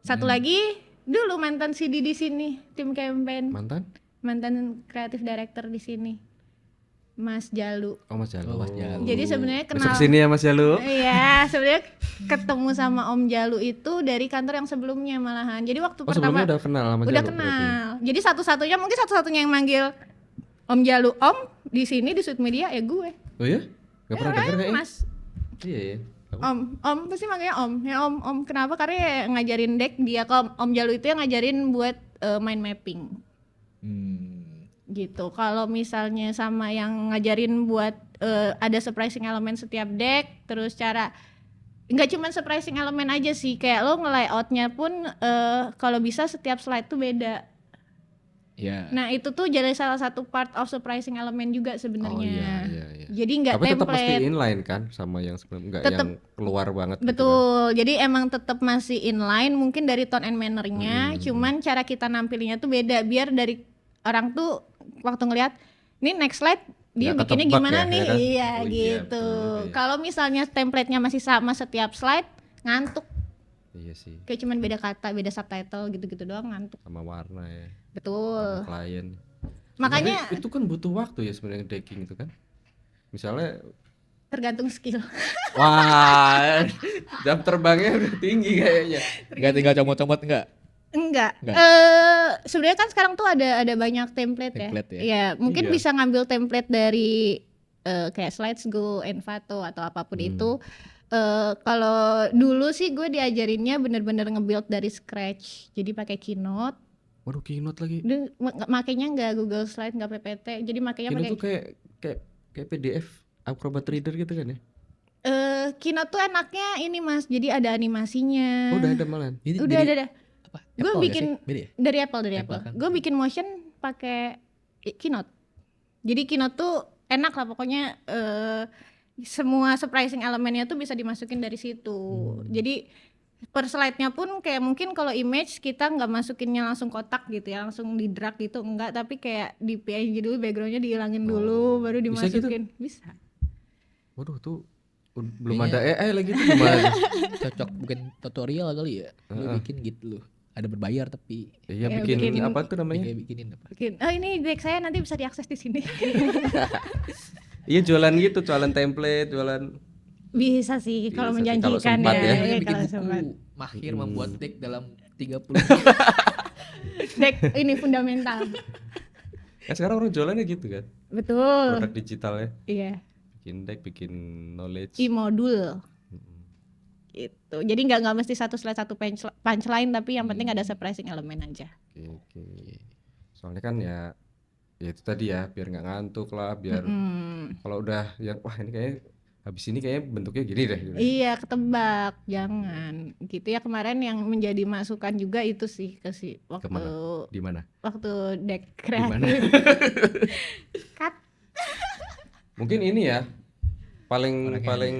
Speaker 1: Satu lagi dulu mantan CD di sini, tim campaign, mantan kreatif director di sini, Mas Jalu.
Speaker 3: Oh Mas Jalu.
Speaker 2: Oh, Mas Jalu.
Speaker 1: Jadi sebenarnya
Speaker 3: Besok
Speaker 1: kenal.
Speaker 3: kesini ya Mas Jalu.
Speaker 1: Iya, sebenarnya ketemu sama Om Jalu itu dari kantor yang sebelumnya malahan. Jadi waktu
Speaker 3: Oh
Speaker 1: pertama
Speaker 3: sebelumnya udah kenal sama
Speaker 1: udah
Speaker 3: Jalu
Speaker 1: kenal.
Speaker 3: berarti.
Speaker 1: Jadi mungkin satu-satunya yang manggil Om Jalu Om di sini di Sweet Media ya gue.
Speaker 3: Oh ya? Gak pernah denger kayaknya.
Speaker 1: Mas
Speaker 3: Iya ya.
Speaker 1: Om pasti manggilnya Om. Ya Om kenapa? Karena ya ngajarin deck dia, kalau Om Jalu itu yang ngajarin buat mind mapping. Gitu. Kalau misalnya sama yang ngajarin buat ada surprising element setiap deck, terus cara nggak cuma surprising element aja sih, kayak lo nge-layoutnya pun kalau bisa setiap slide tuh beda.
Speaker 2: Iya.
Speaker 1: Nah itu tuh jadi salah satu part of surprising element juga sebenarnya.
Speaker 3: Oh iya.
Speaker 1: Jadi nggak
Speaker 3: Tapi tetap mesti
Speaker 1: template.
Speaker 3: inline kan sama yang sebelum, nggak
Speaker 1: Tetep.
Speaker 3: yang keluar banget. Gitu kan.
Speaker 1: Betul, jadi emang tetap masih inline mungkin dari tone and manner-nya, cuman cara kita nampilinnya tuh beda, biar dari orang tuh waktu ngelihat ini next slide dia
Speaker 3: Nggak
Speaker 1: bikinnya
Speaker 3: ketebak
Speaker 1: gimana
Speaker 3: ya,
Speaker 1: nih,
Speaker 3: ya kan?
Speaker 1: iya
Speaker 3: Oh iya,
Speaker 1: gitu.
Speaker 3: betul, iya.
Speaker 1: Kalau misalnya template-nya masih sama setiap slide, ngantuk,
Speaker 3: Iya sih.
Speaker 1: kayak cuman beda kata, beda subtitle gitu-gitu doang, ngantuk.
Speaker 3: Sama warna ya.
Speaker 1: Betul.
Speaker 3: Sama klien.
Speaker 1: Makanya
Speaker 3: Tapi itu kan butuh waktu ya sebenarnya decking itu kan. Misalnya
Speaker 1: tergantung skill.
Speaker 3: wah, jam terbangnya udah tinggi kayaknya.
Speaker 2: Enggak tinggal comot-comot enggak?
Speaker 1: Enggak.
Speaker 2: Enggak.
Speaker 1: Sebenarnya kan sekarang tuh ada banyak template
Speaker 2: Template ya?
Speaker 1: Ya, mungkin
Speaker 3: Iya.
Speaker 1: bisa ngambil template dari kayak Slides Go, Envato atau apapun itu. Kalau dulu sih gue diajarinnya bener-bener nge-build dari scratch. Jadi pakai Keynote.
Speaker 3: Waduh, Keynote lagi.
Speaker 1: Makanya nggak Google Slide, nggak PPT. Jadi makanya
Speaker 3: Keynote
Speaker 1: pakai
Speaker 3: tuh kayak PDF Acrobat Reader gitu kan ya?
Speaker 1: Keynote tuh enaknya ini Mas. Jadi ada animasinya.
Speaker 3: Oh, udah ada malahan.
Speaker 2: Ini
Speaker 1: Udah
Speaker 2: dari
Speaker 1: ada.
Speaker 2: apa?
Speaker 1: Gue
Speaker 2: Apple
Speaker 1: bikin
Speaker 2: nggak sih? Beda ya?
Speaker 1: dari Apple
Speaker 2: Apple kan.
Speaker 1: Gue bikin motion pakai Keynote. Jadi Keynote tuh enak lah pokoknya, semua surprising elemennya tuh bisa dimasukin dari situ. Jadi per slide-nya pun kayak mungkin kalau image kita nggak masukinnya langsung kotak gitu ya, langsung di drag gitu enggak, tapi kayak di PNG dulu, backgroundnya dihilangin dulu baru
Speaker 3: bisa gitu?
Speaker 1: dimasukin. Bisa.
Speaker 3: Waduh, tuh belum
Speaker 2: Kayaknya-
Speaker 3: ada AI lagi tuh gimana?
Speaker 2: Cocok bikin tutorial kali ya. Lu bikin gitu loh. Ada berbayar tapi
Speaker 3: Iya,
Speaker 1: Ya,
Speaker 3: bikin
Speaker 1: bikin-
Speaker 3: apa tuh namanya?
Speaker 2: kayak bikinin apa?
Speaker 1: Oh ini deck saya nanti bisa diakses di sini.
Speaker 3: Iya, jualan gitu, jualan template, jualan.
Speaker 1: Bisa sih kalau
Speaker 3: Bisa sih, kalau
Speaker 1: menjanjikan
Speaker 3: sempat
Speaker 1: ya.
Speaker 3: ya.
Speaker 2: Namanya bikin
Speaker 1: Kalau
Speaker 2: buku
Speaker 1: sempat.
Speaker 2: mahir membuat deck dalam 30
Speaker 1: Deck ini fundamental.
Speaker 3: Kan sekarang orang jualannya gitu kan.
Speaker 1: Betul.
Speaker 3: Produk digital ya.
Speaker 1: Iya.
Speaker 3: Bikin deck, bikin knowledge.
Speaker 1: I-modul. Gitu. Jadi nggak mesti satu slide satu punchline, tapi yang penting ada surprising elemen aja.
Speaker 3: Oke. Soalnya kan ya itu tadi ya, biar nggak ngantuk lah, biar kalau udah yang wah ini kayak habis ini kayak bentuknya gini deh gitu.
Speaker 1: Iya, ketebak, jangan. Gitu ya, kemarin yang menjadi masukan juga itu sih waktu
Speaker 3: Kemana? Di mana?
Speaker 1: waktu deck
Speaker 3: Di mana?
Speaker 1: kreatif. Cut.
Speaker 3: Mungkin ini ya paling
Speaker 2: Orangnya
Speaker 3: paling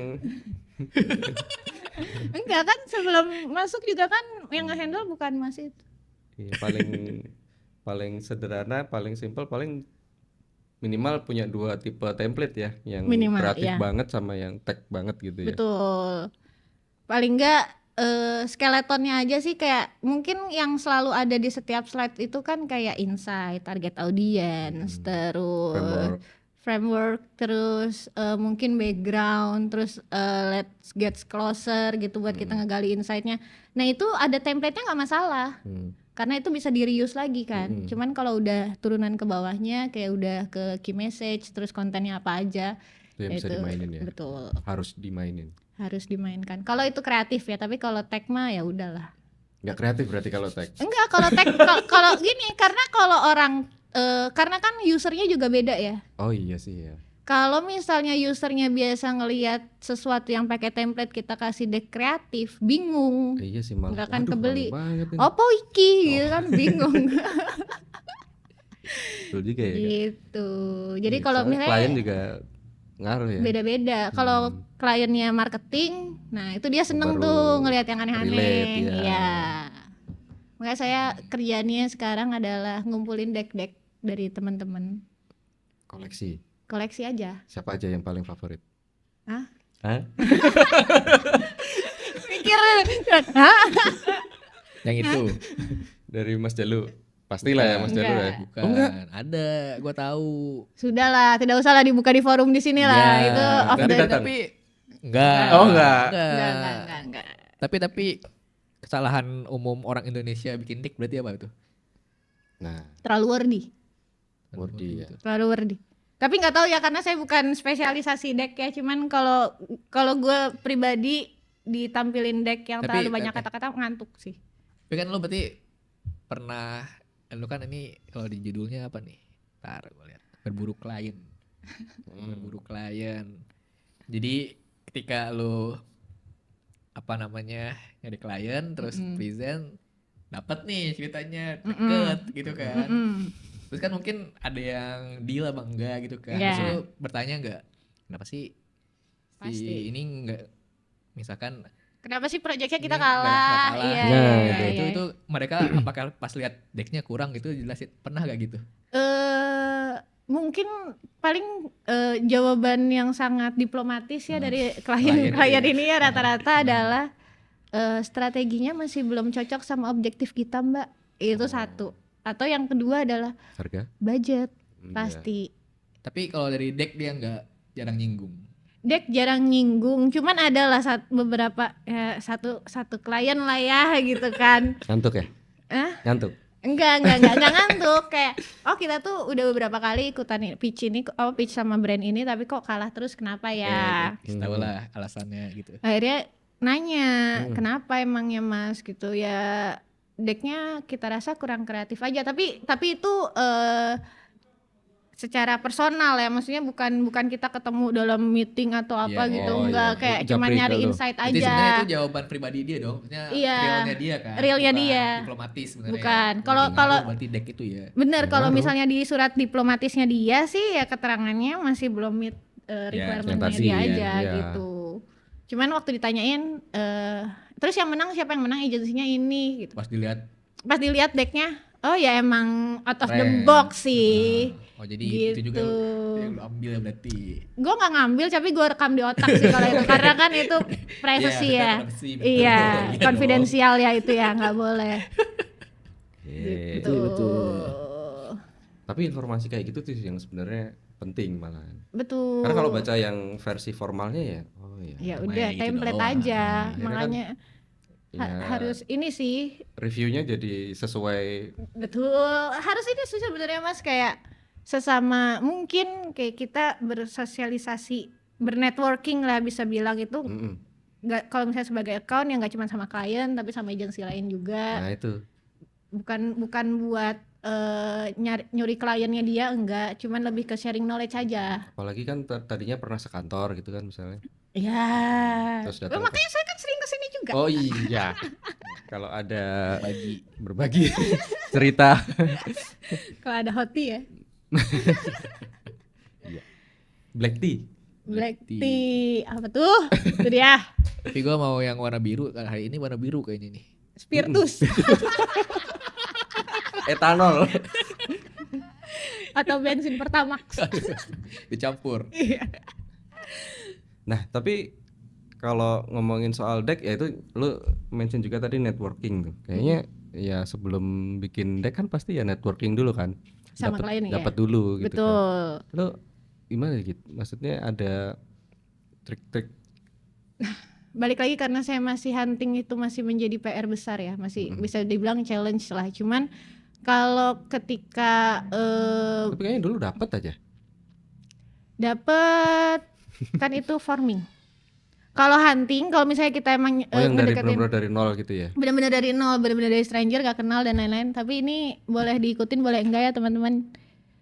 Speaker 1: Enggak kan sebelum masuk juga kan yang nge-handle bukan Mas itu.
Speaker 3: iya, paling paling sederhana, paling simpel, paling minimal punya 2 tipe template ya, yang
Speaker 1: Minimal,
Speaker 3: kreatif
Speaker 1: ya.
Speaker 3: banget sama yang tech banget gitu ya.
Speaker 1: Betul. Paling enggak skeletonnya aja sih, kayak mungkin yang selalu ada di setiap slide itu kan kayak insight, target audience, terus framework, terus mungkin background, terus let's get closer gitu buat kita ngegali insight-nya. Nah itu ada template-nya nggak masalah, karena itu bisa di reuse lagi kan. Cuman kalau udah turunan ke bawahnya kayak udah ke key message, terus kontennya apa aja,
Speaker 3: Itu yang bisa dimainin ya.
Speaker 1: betul,
Speaker 3: Harus dimainin.
Speaker 1: harus dimainkan. Kalau itu kreatif ya, tapi kalau tag mah ya udahlah.
Speaker 3: Nggak kreatif berarti kalau tech.
Speaker 1: Enggak, kalau tag kalau gini, karena kalau orang karena kan usernya juga beda ya.
Speaker 3: Oh iya sih ya.
Speaker 1: Kalau misalnya usernya biasa ngelihat sesuatu yang pakai template, kita kasih deck kreatif, bingung.
Speaker 3: Iya sih malah.
Speaker 1: Nggak akan
Speaker 3: Waduh,
Speaker 1: kebeli.
Speaker 3: malu banget ini.
Speaker 1: Opo iki gitu kan, bingung.
Speaker 3: Betul juga ya. Kak?
Speaker 1: Gitu. Jadi
Speaker 3: Iya,
Speaker 1: kalau
Speaker 3: soalnya
Speaker 1: misalnya
Speaker 3: klien juga ngaruh ya.
Speaker 1: beda-beda. Kalau kliennya marketing, nah itu dia seneng
Speaker 3: Baru
Speaker 1: tuh ngelihat yang aneh-aneh.
Speaker 3: relate, ya.
Speaker 1: Iya. Makanya saya kerjaannya sekarang adalah ngumpulin deck-deck dari teman-teman.
Speaker 3: Koleksi
Speaker 1: aja.
Speaker 3: siapa aja yang paling favorit?
Speaker 1: Hah?
Speaker 3: Hah?
Speaker 1: Mikir. Hah?
Speaker 2: Yang itu.
Speaker 3: Dari Mas Jalu. Pastilah ya Mas Jalu ya.
Speaker 1: Enggak.
Speaker 2: Bukan.
Speaker 3: Oh, enggak.
Speaker 2: Ada, gua tahu.
Speaker 1: Sudahlah, tidak usah lah dibuka di forum di sini lah.
Speaker 2: Ya,
Speaker 1: Itu off
Speaker 3: nanti
Speaker 1: the
Speaker 3: datang.
Speaker 2: Tapi enggak.
Speaker 3: Oh, enggak.
Speaker 1: Enggak.
Speaker 2: Tapi kesalahan umum orang Indonesia bikin deck berarti apa itu?
Speaker 3: Nah,
Speaker 1: Terlalu wordy.
Speaker 3: wordy ya.
Speaker 1: Terlalu wordy. Tapi nggak tahu ya, karena saya bukan spesialisasi deck ya. Cuman kalau gue pribadi ditampilin deck yang
Speaker 2: Tapi,
Speaker 1: terlalu banyak kata-kata ngantuk sih.
Speaker 2: Tapi kan lu berarti pernah, lu kan ini kalau di judulnya apa nih? Ntar gue lihat. Berburu klien. Berburu klien. Jadi ketika lu nyari klien terus present, dapat nih ceritanya deket gitu kan. Terus kan mungkin ada yang deal apa enggak gitu kan.
Speaker 1: Yeah.
Speaker 2: Terus lu bertanya enggak, kenapa sih
Speaker 1: Pasti.
Speaker 2: si ini enggak, misalkan
Speaker 1: Kenapa sih proyeknya kita
Speaker 2: ini
Speaker 1: kalah?
Speaker 2: nggak
Speaker 1: Iya,
Speaker 3: Nah,
Speaker 1: iya,
Speaker 3: itu.
Speaker 1: iya.
Speaker 2: itu mereka apakah pas lihat decknya kurang gitu jelasin, pernah gak gitu?
Speaker 1: Mungkin paling jawaban yang sangat diplomatis ya dari
Speaker 2: klien
Speaker 1: klien
Speaker 2: ya.
Speaker 1: ini ya rata-rata adalah strateginya masih belum cocok sama objektif kita, Mbak. Itu satu. Atau yang kedua adalah
Speaker 3: Harga?
Speaker 1: budget,
Speaker 3: Iya.
Speaker 1: pasti.
Speaker 2: Tapi kalau dari deck dia nggak, jarang nyinggung.
Speaker 1: Deck jarang nyinggung, cuman adalah beberapa ya, satu klien lah ya gitu kan.
Speaker 3: Ngantuk ya?
Speaker 1: Hah?
Speaker 3: Ngantuk.
Speaker 1: Enggak ngantuk, kayak kita tuh udah beberapa kali ikutan pitch sama brand ini, tapi kok kalah terus, kenapa ya?
Speaker 2: Tahu lah alasannya gitu.
Speaker 1: Akhirnya nanya, kenapa emangnya Mas gitu ya, decknya kita rasa kurang kreatif aja, tapi itu secara personal ya, maksudnya bukan kita ketemu dalam meeting atau apa
Speaker 2: Iya,
Speaker 1: gitu,
Speaker 3: oh,
Speaker 1: enggak,
Speaker 3: iya.
Speaker 1: kayak cuma
Speaker 3: Japri
Speaker 1: nyari
Speaker 3: itu.
Speaker 1: insight
Speaker 2: Jadi sebenarnya
Speaker 1: aja.
Speaker 2: itu jawaban pribadi dia dong, maksudnya
Speaker 1: Iya,
Speaker 2: realnya dia kan.
Speaker 1: realnya
Speaker 2: bukan
Speaker 1: dia.
Speaker 2: Diplomatis sebenarnya.
Speaker 1: Bukan.
Speaker 2: Jadi
Speaker 1: Kalau-
Speaker 2: ngaruh berarti deck itu ya.
Speaker 1: Bener, kalau
Speaker 3: Ngaruh.
Speaker 1: misalnya di surat diplomatisnya dia sih ya keterangannya masih belum meet requirement-nya
Speaker 3: tadi
Speaker 1: dia
Speaker 3: ya,
Speaker 1: aja
Speaker 3: iya.
Speaker 1: gitu. Cuman waktu ditanyain terus yang menang siapa, yang menang agensinya ini gitu.
Speaker 2: Pas dilihat
Speaker 1: Pas dilihat decknya, oh ya emang out of the
Speaker 2: keren.
Speaker 1: box sih.
Speaker 2: Oh jadi itu juga
Speaker 1: Gitu.
Speaker 2: yang lu ambil ya berarti.
Speaker 1: Gue nggak ngambil, tapi gue rekam di otak sih kalau itu, karena kan itu privacy
Speaker 2: Iya,
Speaker 1: ya.
Speaker 2: privacy, betul.
Speaker 1: Iya,
Speaker 2: Iya
Speaker 1: konfidensial ya itu ya, nggak boleh.
Speaker 3: Iya.
Speaker 1: Tuh.
Speaker 3: Tapi informasi kayak gitu tuh yang sebenarnya penting malahan.
Speaker 1: Betul.
Speaker 3: Karena kalau baca yang versi formalnya ya, oh iya.
Speaker 1: Ya
Speaker 2: Cuma
Speaker 1: udah
Speaker 2: gitu
Speaker 1: template
Speaker 2: doang.
Speaker 1: aja,
Speaker 3: Akhirnya
Speaker 1: makanya
Speaker 3: Ya,
Speaker 1: harus ini sih.
Speaker 3: reviewnya jadi sesuai.
Speaker 1: Betul, harus ini sih sebenarnya Mas, kayak sesama mungkin kayak kita bersosialisasi, bernetworking lah bisa bilang itu. Nggak, kalau misalnya sebagai account ya nggak cuma sama klien tapi sama agensi lain juga.
Speaker 3: Nah itu.
Speaker 1: Bukan buat nyuri kliennya dia, enggak, cuman lebih ke sharing knowledge aja.
Speaker 3: Apalagi kan tadinya pernah sekantor gitu kan misalnya.
Speaker 1: Ya.
Speaker 3: Terus datang
Speaker 1: Makanya saya kan sering kesini juga.
Speaker 3: Oh iya. Kalau ada
Speaker 2: Bagi
Speaker 3: berbagi cerita.
Speaker 1: Kalau ada hoti ya.
Speaker 3: Black tea.
Speaker 1: Black tea. Apa tuh? Itu dia.
Speaker 2: Tapi gue mau yang warna biru. Hari ini warna biru kayaknya nih.
Speaker 1: Spiritus.
Speaker 3: Etanol.
Speaker 1: Atau bensin Pertamax.
Speaker 2: Dicampur.
Speaker 3: Nah, tapi kalau ngomongin soal deck ya itu lu mention juga tadi networking tuh. Kayaknya ya sebelum bikin deck kan pasti ya networking dulu kan.
Speaker 1: Sama klien ya?
Speaker 3: Dapat dulu gitu kan.
Speaker 1: Betul.
Speaker 3: Lu gimana gitu? Maksudnya ada trik-trik.
Speaker 1: Balik lagi karena saya masih hunting itu masih menjadi PR besar ya, masih bisa dibilang challenge lah. Cuman kalau ketika
Speaker 3: Tapi kayaknya dulu dapat aja.
Speaker 1: dapet kan itu farming. Kalau hunting, kalau misalnya kita emang
Speaker 3: Oh, yang dari
Speaker 1: mendekatin
Speaker 3: benar-benar dari nol gitu ya.
Speaker 1: benar-benar dari nol, benar-benar dari stranger gak kenal dan lain-lain. Tapi ini boleh diikutin, boleh enggak ya teman-teman.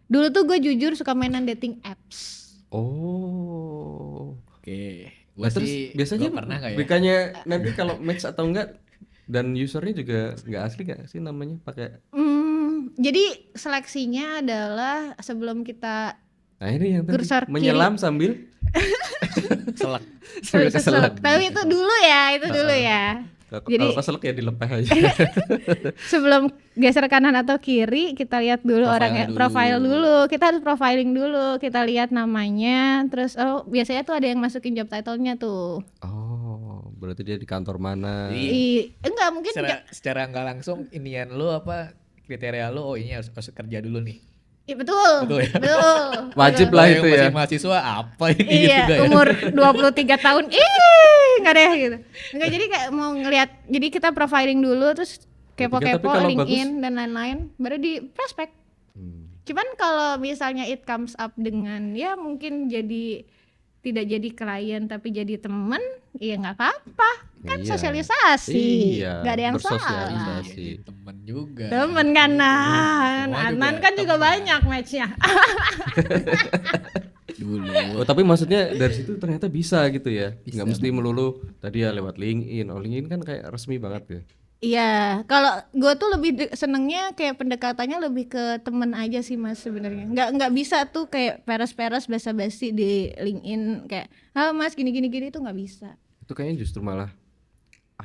Speaker 1: Dulu tuh gue jujur suka mainan dating apps.
Speaker 3: Oh.
Speaker 2: Oke. Gue
Speaker 3: Nah, terus
Speaker 2: sih
Speaker 3: biasanya
Speaker 2: gua pernah gak ya?
Speaker 3: bukannya nanti kalau match atau enggak dan usernya juga nggak asli gak sih namanya pakai.
Speaker 1: Jadi seleksinya adalah sebelum kita
Speaker 3: Nah, ini yang tadi
Speaker 1: Kursor kiri.
Speaker 3: menyelam sambil
Speaker 2: Selak.
Speaker 3: sambil keselak.
Speaker 1: Tapi itu dulu ya, itu dulu ya. Jadi-
Speaker 3: Kalau keselak ya dilepeh aja.
Speaker 1: Sebelum geser kanan atau kiri, kita lihat dulu
Speaker 2: Profile
Speaker 1: orangnya,
Speaker 2: dulu.
Speaker 1: profile dulu. Kita harus profiling dulu, kita lihat namanya, terus biasanya tuh ada yang masukin job title-nya tuh.
Speaker 3: Oh, berarti dia di kantor mana?
Speaker 2: Iya.
Speaker 1: Enggak, mungkin
Speaker 2: Secara nggak langsung inian lu apa kriteria lu, oh ini harus kerja dulu nih.
Speaker 1: Iya, betul.
Speaker 2: Betul ya?
Speaker 1: Betul.
Speaker 3: Wajib
Speaker 1: Betul.
Speaker 3: lah
Speaker 2: Kalau
Speaker 3: itu
Speaker 2: yang
Speaker 3: ya.
Speaker 2: masih mahasiswa apa ini
Speaker 1: Iya,
Speaker 2: gitu ya.
Speaker 1: umur 23 tahun. Enggak deh gitu. Enggak, jadi kayak mau ngelihat, jadi kita profiling dulu terus
Speaker 3: Tapi
Speaker 1: kepo-kepo,
Speaker 3: kalau
Speaker 1: LinkedIn dan lain-lain, baru di prospek. Cuman kalau misalnya it comes up dengan ya mungkin jadi tidak jadi klien tapi jadi temen, ya nggak apa-apa, kan
Speaker 3: Iya.
Speaker 1: sosialisasi,
Speaker 3: Iya,
Speaker 1: nggak ada yang
Speaker 3: bersosialisasi.
Speaker 1: salah.
Speaker 3: Iya.
Speaker 2: Temen juga.
Speaker 1: Temen kan, nah,
Speaker 2: Semua
Speaker 1: Anan
Speaker 2: juga
Speaker 1: kan juga
Speaker 2: temen.
Speaker 1: banyak matchnya.
Speaker 2: Dulu.
Speaker 3: Oh, tapi maksudnya dari situ ternyata bisa gitu ya.
Speaker 2: Bisa.
Speaker 3: Nggak mesti melulu tadi ya lewat LinkedIn. Oh, LinkedIn kan kayak resmi banget ya.
Speaker 1: Iya, kalau gue tuh lebih senengnya kayak pendekatannya lebih ke temen aja sih mas sebenarnya. Nggak bisa tuh kayak peres-peres basa-basi di LinkedIn kayak, ah mas gini tuh nggak bisa.
Speaker 3: Itu kayaknya justru malah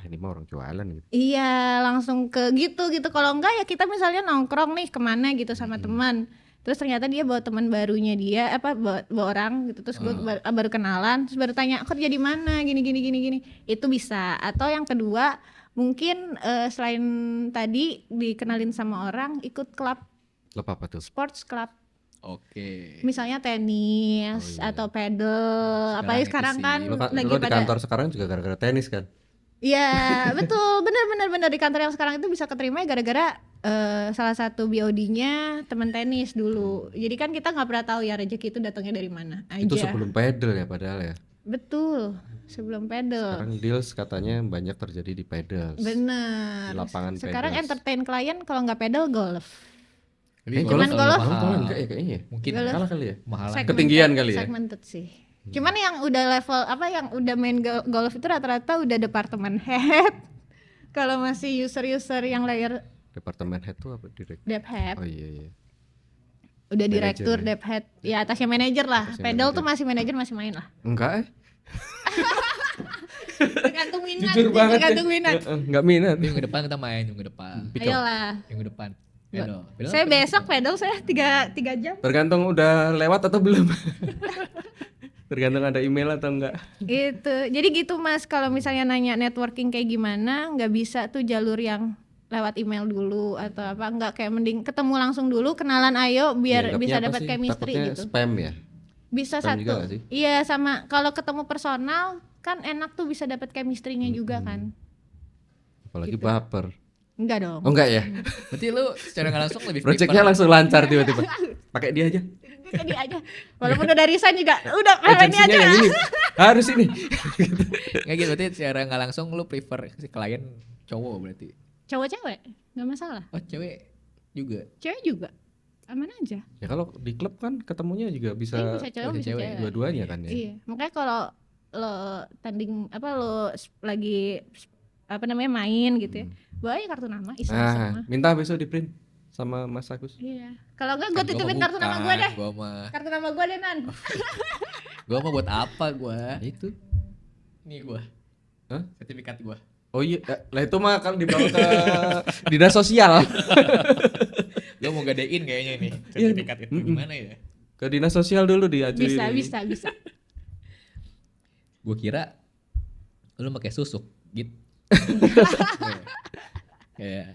Speaker 3: ini mah orang jualan gitu.
Speaker 1: Iya, langsung ke gitu. Kalau enggak ya kita misalnya nongkrong nih kemana gitu sama teman. Terus ternyata dia bawa teman barunya dia, bawa orang gitu. Terus gue baru kenalan, terus baru tanya kerja di mana, gini. Itu bisa. Atau yang kedua, mungkin selain tadi dikenalin sama orang, ikut klub,
Speaker 3: Klub apa tuh?
Speaker 1: sports club.
Speaker 2: Oke.
Speaker 1: Misalnya tenis atau paddle. Apalagi
Speaker 2: itu
Speaker 1: sekarang
Speaker 2: sih.
Speaker 1: kan
Speaker 3: Lo
Speaker 1: lagi
Speaker 3: di
Speaker 1: pada.
Speaker 3: kantor sekarang juga gara-gara tenis kan?
Speaker 1: Iya betul, benar di kantor yang sekarang itu bisa keterima gara-gara salah satu BOD-nya teman tenis dulu. Jadi kan kita nggak pernah tahu ya rezeki itu datangnya dari mana aja.
Speaker 3: Itu sebelum pedal ya padahal ya.
Speaker 1: Betul, sebelum pedal.
Speaker 3: Sekarang deals katanya banyak terjadi di pedal.
Speaker 1: Bener.
Speaker 3: Di lapangan
Speaker 1: Sekarang
Speaker 3: pedals.
Speaker 1: entertain klien kalau nggak pedal golf.
Speaker 2: Tapi
Speaker 1: Cuman golf-
Speaker 2: mahal.
Speaker 3: enggak ya kayaknya. Ya?
Speaker 2: Mungkin
Speaker 1: Golf.
Speaker 3: Kalah kali ya.
Speaker 2: mahalan.
Speaker 3: Ketinggian kali ya?
Speaker 1: Segmented sih. Cuman yang udah level yang udah main golf itu rata-rata udah departemen head. Kalau masih user-user yang layer
Speaker 3: Departemen head tuh apa direct?
Speaker 1: dev head.
Speaker 3: Oh iya.
Speaker 1: Udah
Speaker 3: Manager
Speaker 1: direktur
Speaker 3: ya?
Speaker 1: dev head, ya atasnya manajer lah.
Speaker 3: Atasnya
Speaker 1: Pedal
Speaker 3: manajer.
Speaker 1: tuh masih manajer masih main lah.
Speaker 3: Enggak
Speaker 1: Tergantung minat,
Speaker 3: Jujur banget
Speaker 1: tergantung
Speaker 3: ya.
Speaker 1: minat.
Speaker 3: Enggak minat.
Speaker 2: Minggu depan kita main minggu depan.
Speaker 3: Picok.
Speaker 1: Ayolah.
Speaker 2: Minggu depan. Ayo. Pedal
Speaker 1: Saya
Speaker 2: apa?
Speaker 1: besok pedal saya 3 jam.
Speaker 3: Tergantung udah lewat atau belum. Tergantung ada email atau enggak.
Speaker 1: Gitu. Jadi gitu Mas, kalau misalnya nanya networking kayak gimana, nggak bisa tuh jalur yang lewat email dulu atau apa, nggak kayak mending ketemu langsung dulu, kenalan ayo biar
Speaker 3: Dianggapnya
Speaker 1: bisa
Speaker 3: apa
Speaker 1: dapat
Speaker 3: sih?
Speaker 1: chemistry
Speaker 3: Takutnya
Speaker 1: gitu.
Speaker 3: spam ya.
Speaker 1: Bisa
Speaker 3: spam juga
Speaker 1: satu.
Speaker 3: nggak sih?
Speaker 1: Iya sama kalau ketemu personal kan enak tuh bisa dapat chemistry-nya juga kan.
Speaker 3: Apalagi
Speaker 1: Gitu.
Speaker 3: baper.
Speaker 1: Enggak dong.
Speaker 3: Oh enggak ya.
Speaker 2: Berarti lu secara nggak langsung lebih
Speaker 3: Projectnya langsung lancar tiba-tiba. Pakai dia aja.
Speaker 1: Jadi aja. Walaupun udah resign juga udah ini
Speaker 3: Agensinya
Speaker 1: aja.
Speaker 3: yang ini. Harus ini.
Speaker 2: Nggak gitu, berarti secara nggak langsung lu prefer si klien cowok berarti.
Speaker 1: Cowok cewek nggak masalah.
Speaker 2: Oh cewek juga.
Speaker 1: Cewek juga aman aja.
Speaker 3: Ya kalau di klub kan ketemunya juga bisa
Speaker 1: Bisa cowok
Speaker 2: bisa
Speaker 1: bisa
Speaker 2: cewek.
Speaker 1: cewek.
Speaker 3: dua-duanya kan ya.
Speaker 1: Iya, makanya kalau lo tanding lagi main gitu ya. Bawa aja kartu nama iseng-iseng mah.
Speaker 3: Minta besok di print sama Mas Agus.
Speaker 1: Iya. Kalau enggak gue
Speaker 2: Kan
Speaker 1: titipin
Speaker 2: gua
Speaker 1: kartu nama
Speaker 2: bukan,
Speaker 1: gue deh.
Speaker 2: Gua mah
Speaker 1: Kartu nama gue deh Nan.
Speaker 2: Gua mau buat apa gua?
Speaker 3: Itu.
Speaker 2: Nih gua.
Speaker 3: Hah?
Speaker 2: Sertifikat gua.
Speaker 3: Oh iya, lah itu mah kan dibawa ke dinas sosial.
Speaker 2: Lo mau gadein kayaknya nih
Speaker 3: Iya.
Speaker 2: sertifikat itu gimana ya?
Speaker 3: Ke dinas sosial dulu diajuin.
Speaker 1: Bisa.
Speaker 2: Gua kira lu pakai susuk gitu. Kayak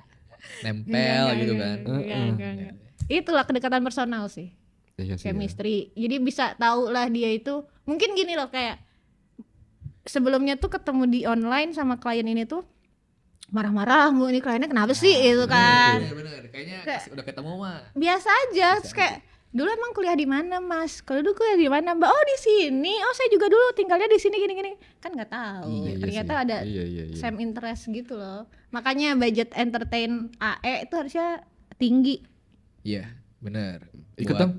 Speaker 2: nempel gitu kan.
Speaker 1: Enggak. Itulah kedekatan personal sih.
Speaker 3: Iya sih.
Speaker 1: Chemistry. Jadi bisa tahu lah dia itu mungkin gini loh kayak sebelumnya tuh ketemu di online sama klien ini tuh marah-marah mu ini kliennya kenapa sih itu kan.
Speaker 2: Bener. Kayaknya udah ketemu mah.
Speaker 1: Biasa aja terus kayak dulu emang kuliah di mana mas? Kalau dulu kuliah di mana mbak? Oh di sini. Oh saya juga dulu tinggalnya di sini gini-gini. Kan nggak tahu.
Speaker 3: Iya
Speaker 1: Ternyata
Speaker 3: sih.
Speaker 1: ada
Speaker 3: Iya.
Speaker 1: same interest gitu loh. Makanya budget entertain AE itu harusnya tinggi
Speaker 2: Iya, bener.
Speaker 3: Ikut
Speaker 2: Buat-
Speaker 3: dong.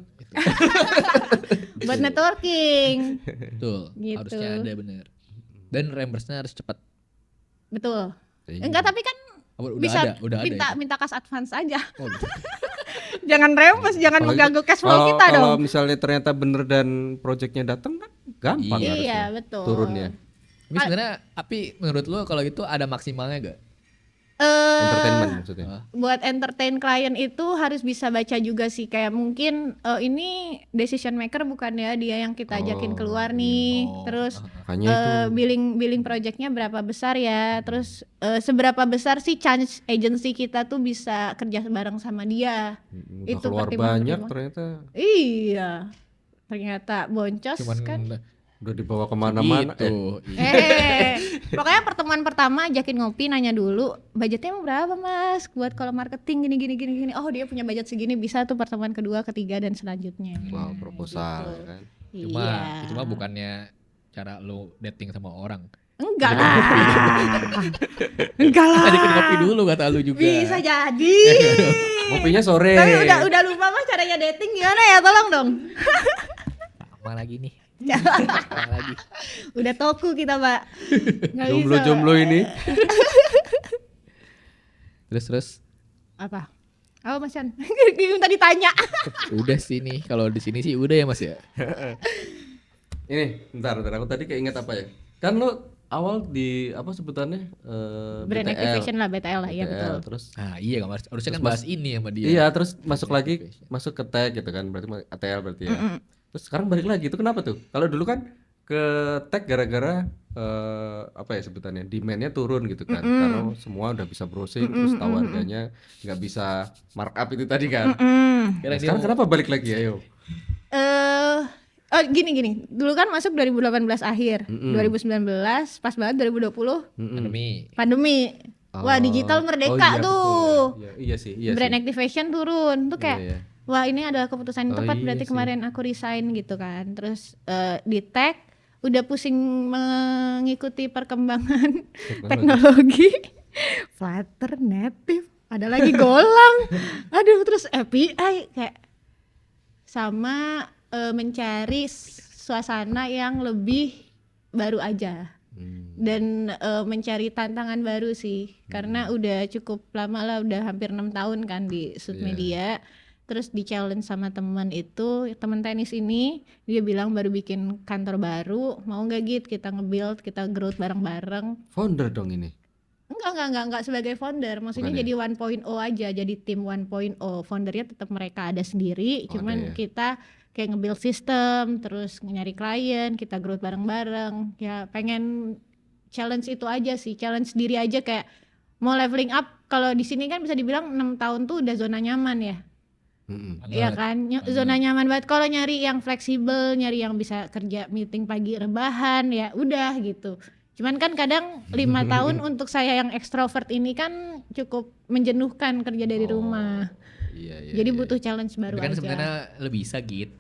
Speaker 1: buat networking.
Speaker 2: Betul.
Speaker 1: Gitu.
Speaker 2: Harusnya ada bener. Dan reimburse-nya harus cepat.
Speaker 1: Betul.
Speaker 3: Iya.
Speaker 1: Enggak tapi kan
Speaker 2: Oh, udah
Speaker 1: bisa
Speaker 2: ada
Speaker 1: minta
Speaker 2: itu.
Speaker 1: kas advance aja.
Speaker 2: Oh, gitu.
Speaker 1: Jangan rempes, jangan
Speaker 3: Apalagi
Speaker 1: mengganggu cash flow kita
Speaker 3: Kalau
Speaker 1: dong.
Speaker 3: misalnya ternyata bener dan projectnya datang kan gampang
Speaker 2: Iya.
Speaker 3: harusnya
Speaker 1: Iya, betul.
Speaker 3: turunnya.
Speaker 2: Ini sebenarnya tapi menurut lo kalau gitu ada maksimalnya gak?
Speaker 3: Entertainment maksudnya.
Speaker 1: Buat entertain klien itu harus bisa baca juga sih kayak mungkin ini decision maker bukan ya dia yang kita ajakin
Speaker 3: Oh,
Speaker 1: keluar
Speaker 3: iya.
Speaker 1: nih.
Speaker 2: Oh,
Speaker 1: Terus
Speaker 3: Makanya itu
Speaker 1: billing projectnya berapa besar ya? Terus seberapa besar sih chance agency kita tuh bisa kerja bareng sama dia?
Speaker 3: udah
Speaker 1: itu
Speaker 3: keluar
Speaker 1: pertimbangan-
Speaker 3: banyak
Speaker 1: pertimbangan.
Speaker 3: ternyata
Speaker 1: Iya. Ternyata boncos
Speaker 2: Cuman
Speaker 1: kan.
Speaker 3: udah dibawa kemana-mana.
Speaker 2: gitu.
Speaker 1: Pokoknya pertemuan pertama ajakin ngopi nanya dulu budgetnya emang berapa mas buat kalau marketing gini. Oh dia punya budget segini bisa tuh pertemuan kedua, ketiga dan selanjutnya.
Speaker 3: Wow, proposal
Speaker 1: Gitu.
Speaker 3: kan.
Speaker 2: Cuma
Speaker 1: Iya.
Speaker 2: itu mah bukannya cara lo dating sama orang.
Speaker 1: Enggak lah. Enggak lah.
Speaker 2: Tadi kan ngopi dulu kata lu juga.
Speaker 1: Bisa jadi.
Speaker 3: Ngopinya sore.
Speaker 1: Tapi udah lupa mas caranya dating gimana ya tolong dong.
Speaker 2: Sama lagi nih. Sama lagi.
Speaker 1: Udah toku kita pak. Nggak bisa,
Speaker 3: Jomblo-jomblo
Speaker 1: Pak.
Speaker 3: ini.
Speaker 2: Terus
Speaker 1: Apa? Apa mas Chan? Minta ditanya.
Speaker 2: udah sih nih. Kalau di sini sih udah ya Mas ya.
Speaker 3: Ini bentar aku tadi keinget apa ya? Kan lo awal di apa sebutannya
Speaker 1: Brand
Speaker 3: BTL.
Speaker 1: activation lah BTL lah, iya
Speaker 3: BTL,
Speaker 1: betul.
Speaker 3: Terus
Speaker 2: Nah, iya kan harusnya kan
Speaker 3: Terus
Speaker 2: bahas ini sama dia.
Speaker 3: iya, terus masuk
Speaker 2: Brand
Speaker 3: lagi
Speaker 2: activation.
Speaker 3: masuk ke tag gitu kan, berarti ATL berarti ya. Terus sekarang balik lagi, itu kenapa tuh? Kalau dulu kan ke tag gara-gara apa ya sebutannya, demand-nya turun gitu kan, karena semua udah bisa browsing, terus tahu harganya, nggak bisa markup itu tadi kan. Nah,
Speaker 2: Karena dia
Speaker 3: sekarang
Speaker 2: mau-
Speaker 3: kenapa balik lagi ayo?
Speaker 1: Gini. Dulu kan masuk 2018 akhir, 2019 pas banget 2020 pandemi. Wah, digital merdeka
Speaker 3: iya,
Speaker 1: tuh.
Speaker 3: betul, ya. Iya
Speaker 1: Brand
Speaker 3: sih.
Speaker 1: activation turun tuh kayak
Speaker 3: Iya.
Speaker 1: wah ini adalah keputusan yang
Speaker 3: Oh,
Speaker 1: tepat
Speaker 3: iya
Speaker 1: berarti
Speaker 3: sih.
Speaker 1: kemarin aku resign gitu kan. Terus di tag udah pusing mengikuti perkembangan teknologi Flutter native ada lagi Golang aduh terus API kayak sama mencari suasana yang lebih baru aja dan mencari tantangan baru sih karena udah cukup lama lah udah hampir 6 tahun kan di Sud Media. Terus di challenge sama teman itu, teman tenis ini dia bilang baru bikin kantor baru, mau nggak Git kita nge-build, kita growth bareng-bareng.
Speaker 3: Founder dong ini.
Speaker 1: Enggak sebagai founder, maksudnya
Speaker 3: Bukan ya?
Speaker 1: jadi 1.0 aja, jadi tim 1.0. Foundernya tetap mereka ada sendiri,
Speaker 3: Oh,
Speaker 1: cuman
Speaker 3: ada ya.
Speaker 1: kita kayak nge-build sistem, terus nyari klien, kita growth bareng-bareng. Ya pengen challenge itu aja sih, challenge diri aja kayak mau leveling up. Kalau di sini kan bisa dibilang 6 tahun tuh udah zona nyaman ya. Iya kan, zona nyaman banget. Kalau nyari yang fleksibel, nyari yang bisa kerja meeting pagi rebahan, ya udah gitu. Cuman kan kadang 5 tahun untuk saya yang ekstrovert ini kan cukup menjenuhkan kerja dari rumah.
Speaker 3: Iya.
Speaker 1: Jadi butuh challenge baru
Speaker 2: Tapi kan
Speaker 1: aja.
Speaker 2: sebenarnya lo bisa gitu.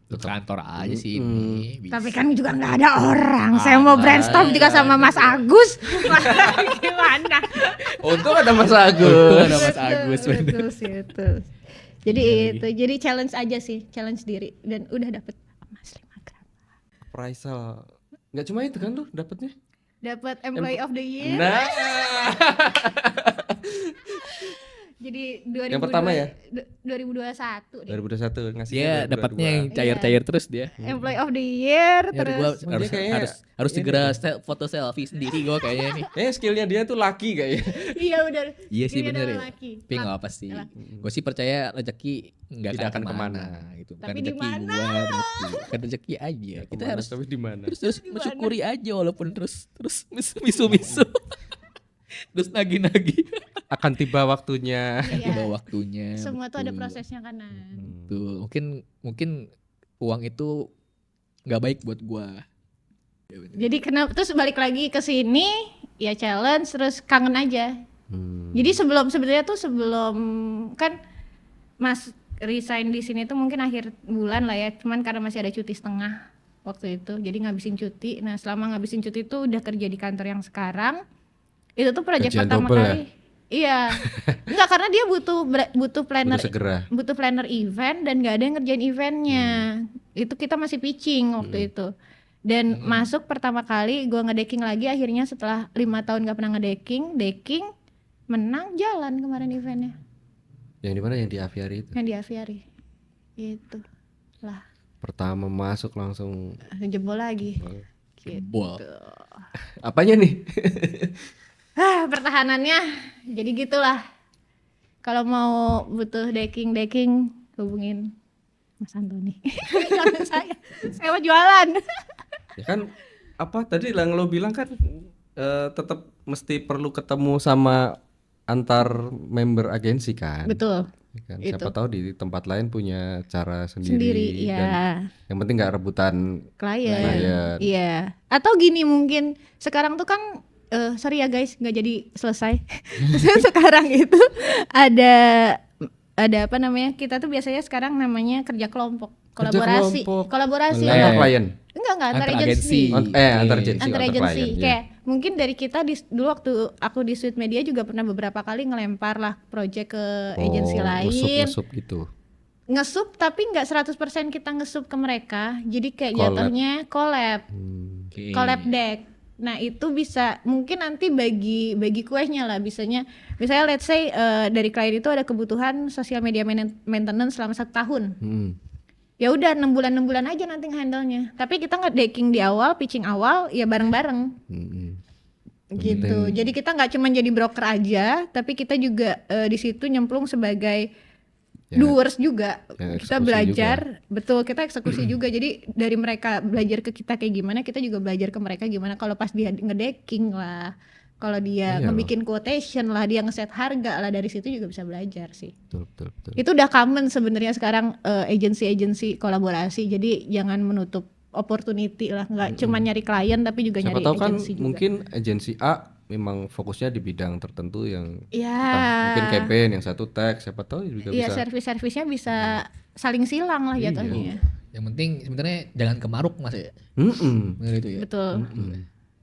Speaker 2: Lo kantor aja sih ini. Bisa.
Speaker 1: Tapi kan juga nggak ada orang. Saya mau brainstorm juga sama Mas Agus. Gimana?
Speaker 3: Untung ada Mas
Speaker 2: Untung
Speaker 3: Agus.
Speaker 2: ada Mas Agus. bener.
Speaker 1: Betul sih itu. Jadi itu, jadi challenge aja sih, challenge diri dan udah dapet emas 5 gram.
Speaker 3: Appraisal. Nggak cuma itu kan lu dapetnya?
Speaker 1: Dapat employee of the year.
Speaker 3: Nah.
Speaker 1: Jadi
Speaker 3: Yang pertama ya?
Speaker 1: 2021 deh.
Speaker 3: 2021 ngasih
Speaker 2: Dia dapatnya yang cair-cair terus dia.
Speaker 1: Employee of the Year
Speaker 2: Ya, gua
Speaker 1: terus.
Speaker 2: harus
Speaker 3: kayaknya
Speaker 2: harus
Speaker 3: ini
Speaker 2: segera foto selfie sendiri gua kayaknya nih.
Speaker 3: skillnya dia tuh laki kayaknya.
Speaker 1: Iya udah.
Speaker 2: Iya sih
Speaker 1: ini
Speaker 2: bener
Speaker 1: adalah
Speaker 2: ya.
Speaker 1: laki.
Speaker 2: Tapi nggak apa sih.
Speaker 1: Laki.
Speaker 2: Gue sih percaya rezeki nggak
Speaker 3: Tidak
Speaker 2: akan
Speaker 3: akan
Speaker 2: kemana
Speaker 3: kemana.
Speaker 2: gitu. Bukan
Speaker 1: Tapi di
Speaker 2: rezeki
Speaker 1: mana?
Speaker 2: gua berarti. Bukan rezeki aja. Kita
Speaker 3: Kemana,
Speaker 2: harus
Speaker 3: tapi di mana?
Speaker 2: terus mensyukuri aja walaupun terus misu-misu. Terus nagih-nagih.
Speaker 3: Akan tiba waktunya.
Speaker 1: Iya.
Speaker 2: Tiba waktunya.
Speaker 1: Semua tuh ada
Speaker 2: betul.
Speaker 1: prosesnya kanan.
Speaker 2: Betul. Mungkin uang itu nggak baik buat gua. Ya bener.
Speaker 1: Jadi kenapa terus balik lagi ke sini ya challenge terus kangen aja. Jadi sebenarnya tuh sebelum kan Mas resign di sini tuh mungkin akhir bulan lah ya, cuman karena masih ada cuti setengah waktu itu, jadi ngabisin cuti. Nah selama ngabisin cuti itu udah kerja di kantor yang sekarang, itu tuh proyek
Speaker 3: Kerjaan
Speaker 1: pertama
Speaker 3: double
Speaker 1: kali. Iya, enggak karena dia butuh planner,
Speaker 3: Udah segera.
Speaker 1: butuh planner event dan nggak ada yang ngerjain eventnya. Itu kita masih pitching waktu itu. Dan masuk pertama kali gue ngedecking lagi akhirnya setelah 5 tahun gak pernah decking menang jalan kemarin eventnya
Speaker 3: Yang di mana, yang di Aviary itu?
Speaker 1: yang di Aviary itu lah
Speaker 3: Pertama masuk langsung
Speaker 1: jebol lagi gitu.
Speaker 2: Jebol.
Speaker 3: apanya nih?
Speaker 1: Pertahanannya jadi gitulah. Kalau mau butuh decking hubungin Mas Antoni. Jangan saya mau jualan.
Speaker 3: Ya kan apa tadi yang lo bilang kan tetap mesti perlu ketemu sama antar member agensi kan.
Speaker 1: Betul.
Speaker 3: Ya kan?
Speaker 1: Itu.
Speaker 3: Siapa tahu di tempat lain punya cara sendiri,
Speaker 1: Sendiri
Speaker 3: dan
Speaker 1: ya.
Speaker 3: yang penting nggak rebutan
Speaker 1: Klien.
Speaker 3: Klien.
Speaker 1: Iya. Atau gini mungkin sekarang tuh kan sorry ya guys nggak jadi selesai. Sekarang itu ada apa namanya, kita tuh biasanya sekarang namanya kerja kelompok,
Speaker 3: Kerja
Speaker 1: kolaborasi
Speaker 3: kelompok.
Speaker 2: Oleh.
Speaker 3: antar klien.
Speaker 1: enggak antar
Speaker 2: Antar
Speaker 1: agensi.
Speaker 2: agensi.
Speaker 3: Antar agensi,
Speaker 1: Antar
Speaker 3: antar
Speaker 1: agensi
Speaker 3: klien, ya.
Speaker 1: kayak mungkin dari kita dulu waktu aku di Sweet Media juga pernah beberapa kali ngelempar lah project ke agensi lain,
Speaker 3: Ngesup gitu.
Speaker 1: ngesup tapi nggak 100% kita ngesup ke mereka, jadi kayak
Speaker 3: Collab.
Speaker 1: jatuhnya collab
Speaker 2: Oke.
Speaker 1: collab deck. Nah itu bisa mungkin nanti bagi kuehnya lah, misalnya let's say dari klien itu ada kebutuhan social media maintenance selama 1 tahun. Ya udah 6 bulan aja nanti handle-nya. Tapi kita nge-decking di awal, pitching awal ya bareng-bareng. Gitu. Jadi kita nggak cuma jadi broker aja, tapi kita juga di situ nyemplung sebagai doers juga.
Speaker 3: Ya,
Speaker 1: Kita
Speaker 3: eksekusi
Speaker 1: belajar, betul, kita eksekusi juga. Jadi dari mereka belajar ke kita kayak gimana, kita juga belajar ke mereka gimana kalau pas dia ngedecking lah. Kalau dia
Speaker 3: Iya
Speaker 1: ngebikin quotation lah, dia ngeset harga lah, dari situ juga bisa belajar sih.
Speaker 3: Betul.
Speaker 1: Itu udah common sebenarnya sekarang agensi-agensi kolaborasi. Jadi jangan menutup opportunity lah, nggak cuma nyari klien tapi juga
Speaker 3: Siapa
Speaker 1: nyari
Speaker 3: tahu kan
Speaker 1: agensi juga.
Speaker 3: mungkin agensi A memang fokusnya di bidang tertentu yang
Speaker 1: Ya.
Speaker 3: entah mungkin campaign, yang satu tag, siapa tahu juga
Speaker 1: Iya,
Speaker 3: bisa.
Speaker 1: servis-servisnya bisa saling silang lah jatuhnya.
Speaker 2: Yang penting sebenarnya jangan kemaruk Mas ya. Benar itu ya.
Speaker 1: Betul.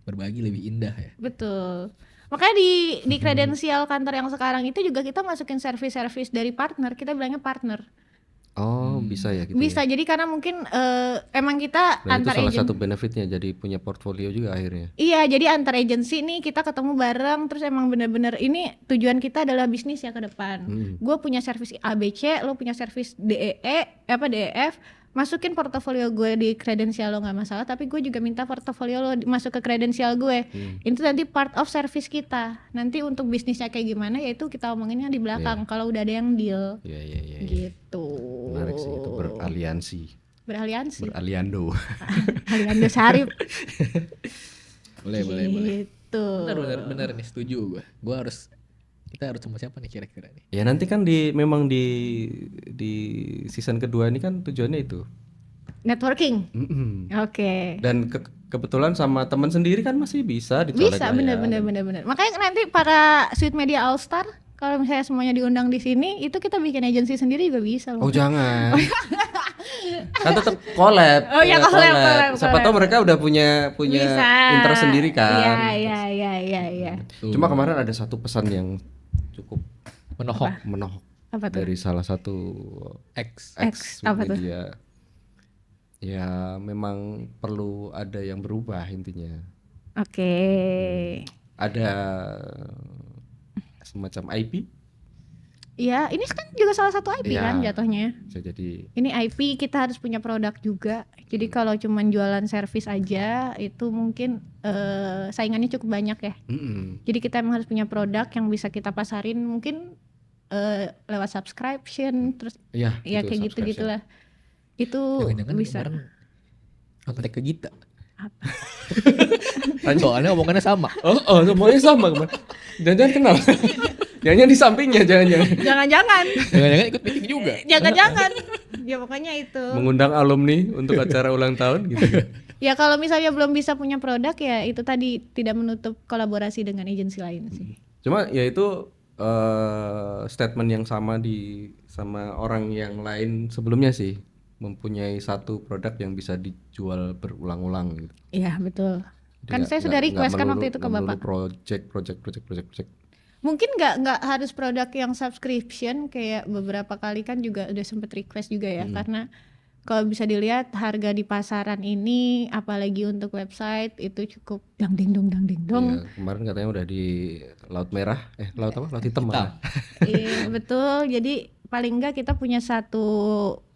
Speaker 2: Berbagi lebih indah ya.
Speaker 1: Betul. Makanya di kredensial kantor yang sekarang itu juga kita masukin servis-servis dari partner, kita bilangnya partner.
Speaker 3: Oh, bisa ya gitu.
Speaker 1: Bisa,
Speaker 3: Ya.
Speaker 1: jadi karena mungkin emang kita
Speaker 3: Dan itu
Speaker 1: antar
Speaker 3: salah
Speaker 1: agensi.
Speaker 3: satu benefitnya, jadi punya portfolio juga akhirnya.
Speaker 1: Iya, jadi antar agensi nih kita ketemu bareng, terus emang bener-bener ini tujuan kita adalah bisnis ya ke depan. Gue punya servis ABC, lo punya servis DEF, masukin portofolio gue di kredensial lo nggak masalah, tapi gue juga minta portofolio lo masuk ke kredensial gue. Itu nanti part of service kita. Nanti untuk bisnisnya kayak gimana ya itu kita omonginnya di belakang kalau udah ada yang deal.
Speaker 3: Iya.
Speaker 1: Gitu.
Speaker 3: Menarik sih itu, beraliansi.
Speaker 1: Beraliansi.
Speaker 3: Beraliando.
Speaker 1: Aliando Sarip.
Speaker 2: Boleh.
Speaker 1: Gitu.
Speaker 2: Bener nih, setuju gua. Kita harus sama siapa nih kira-kira nih?
Speaker 3: Ya nanti kan memang di season kedua ini kan tujuannya itu.
Speaker 1: Networking. Oke.
Speaker 3: Dan kebetulan sama teman sendiri kan masih bisa dicolek
Speaker 1: Bisa,
Speaker 3: lah ya.
Speaker 1: bener. Makanya nanti para Sweet Media All Star kalau misalnya semuanya diundang di sini, itu kita bikin agensi sendiri juga bisa loh.
Speaker 3: Oh jangan. Kan tetap collab.
Speaker 1: Oh iya, collab.
Speaker 3: Siapa tahu mereka udah punya
Speaker 1: Bisa.
Speaker 3: interest sendiri kan.
Speaker 1: Iya.
Speaker 3: Cuma kemarin ada satu pesan yang cukup menohok
Speaker 1: Apa tuh?
Speaker 3: dari salah satu
Speaker 2: X.
Speaker 3: ex
Speaker 1: apa tuh?
Speaker 3: media. Ya memang perlu ada yang berubah intinya.
Speaker 1: Oke.
Speaker 3: Ada semacam IP
Speaker 1: Ya, ini kan juga salah satu IP
Speaker 3: Iya.
Speaker 1: kan jatuhnya.
Speaker 3: Bisa jadi.
Speaker 1: Ini IP kita harus punya produk juga. Jadi kalau cuman jualan servis aja itu mungkin saingannya cukup banyak ya. Jadi kita emang harus punya produk yang bisa kita pasarin mungkin lewat subscription terus
Speaker 3: Iya,
Speaker 1: ya
Speaker 3: itu
Speaker 1: kayak gitu
Speaker 3: subscription.
Speaker 1: gitulah. Itu
Speaker 2: Jangan-jangan
Speaker 1: bisa.
Speaker 2: kemarin kontak ke Gita.
Speaker 1: Apa?
Speaker 2: Soalnya omongannya sama.
Speaker 3: Oh, semuanya sama kemarin. Jangan-jangan kenal. Jangan di sampingnya, jangan-jangan.
Speaker 1: Jangan-jangan.
Speaker 2: Jangan-jangan ikut meeting juga.
Speaker 1: Jangan-jangan. Ya pokoknya itu.
Speaker 3: Mengundang alumni untuk acara ulang tahun gitu kan.
Speaker 1: Ya kalau misalnya belum bisa punya produk ya itu tadi tidak menutup kolaborasi dengan agensi lain sih.
Speaker 3: Cuma ya itu statement yang sama sama orang yang lain sebelumnya sih, mempunyai satu produk yang bisa dijual berulang-ulang gitu.
Speaker 1: Iya betul.
Speaker 3: Jadi
Speaker 1: Kan saya sudah request kan waktu itu ke Bapak.
Speaker 3: Project.
Speaker 1: Mungkin nggak harus produk yang subscription, kayak beberapa kali kan juga udah sempet request juga ya, karena kalau bisa dilihat harga di pasaran ini apalagi untuk website itu cukup dang ding dong.
Speaker 3: Iya, kemarin katanya udah di Laut Merah, laut apa? Laut Hitam malah.
Speaker 1: Iya betul. Jadi paling enggak kita punya satu,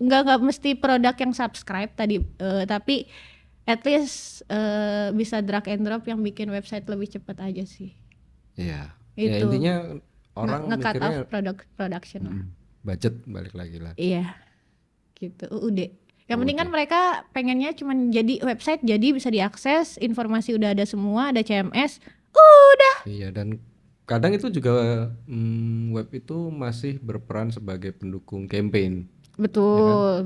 Speaker 1: nggak mesti produk yang subscribe tadi, tapi at least bisa drag and drop yang bikin website lebih cepat aja sih.
Speaker 3: Iya. Ya
Speaker 1: Itu.
Speaker 3: intinya orang
Speaker 1: Nge-cut
Speaker 3: mikirnya
Speaker 1: off production lah.
Speaker 3: budget balik lagi lah.
Speaker 1: Iya, gitu. UUD. Yang penting kan mereka pengennya cuman jadi website, jadi bisa diakses, informasi udah ada semua, ada CMS, udah.
Speaker 3: Iya, dan kadang itu juga web itu masih berperan sebagai pendukung campaign.
Speaker 1: Betul.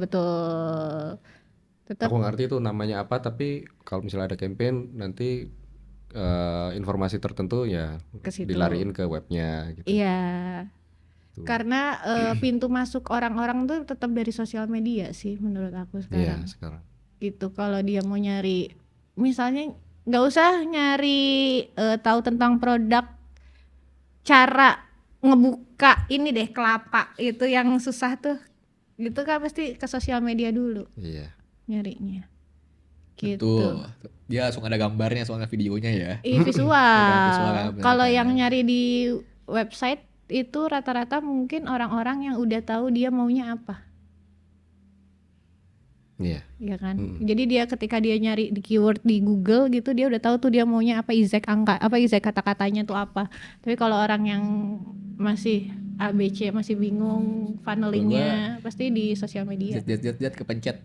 Speaker 1: Tetap
Speaker 3: Aku ngerti itu namanya apa, tapi kalau misalnya ada campaign nanti informasi tertentu ya
Speaker 1: ke situ.
Speaker 3: dilariin ke webnya gitu.
Speaker 1: Iya.
Speaker 3: Tuh.
Speaker 1: Karena pintu masuk orang-orang tuh tetap dari sosial media sih menurut aku
Speaker 3: Iya,
Speaker 1: sekarang.
Speaker 3: sekarang.
Speaker 1: Gitu. Kalau dia mau nyari, misalnya nggak usah nyari tahu tentang produk, cara ngebuka ini deh kelapa itu yang susah tuh. Gitu kan pasti ke sosial media dulu
Speaker 3: Iya.
Speaker 1: nyarinya. Gitu.
Speaker 2: Tuh. Dia langsung ada gambarnya soalnya videonya ya.
Speaker 1: Visual.
Speaker 2: Visual,
Speaker 1: Kalau
Speaker 2: bener.
Speaker 1: yang nyari di website itu rata-rata mungkin orang-orang yang udah tahu dia maunya apa.
Speaker 3: Iya.
Speaker 1: Ya kan. Jadi dia ketika dia nyari di keyword di Google gitu, dia udah tahu tuh dia maunya apa, exact angka, apa exact kata-katanya tuh apa. Tapi kalau orang yang masih ABC masih bingung funnelingnya, pasti di sosial media.
Speaker 2: Jat kepencet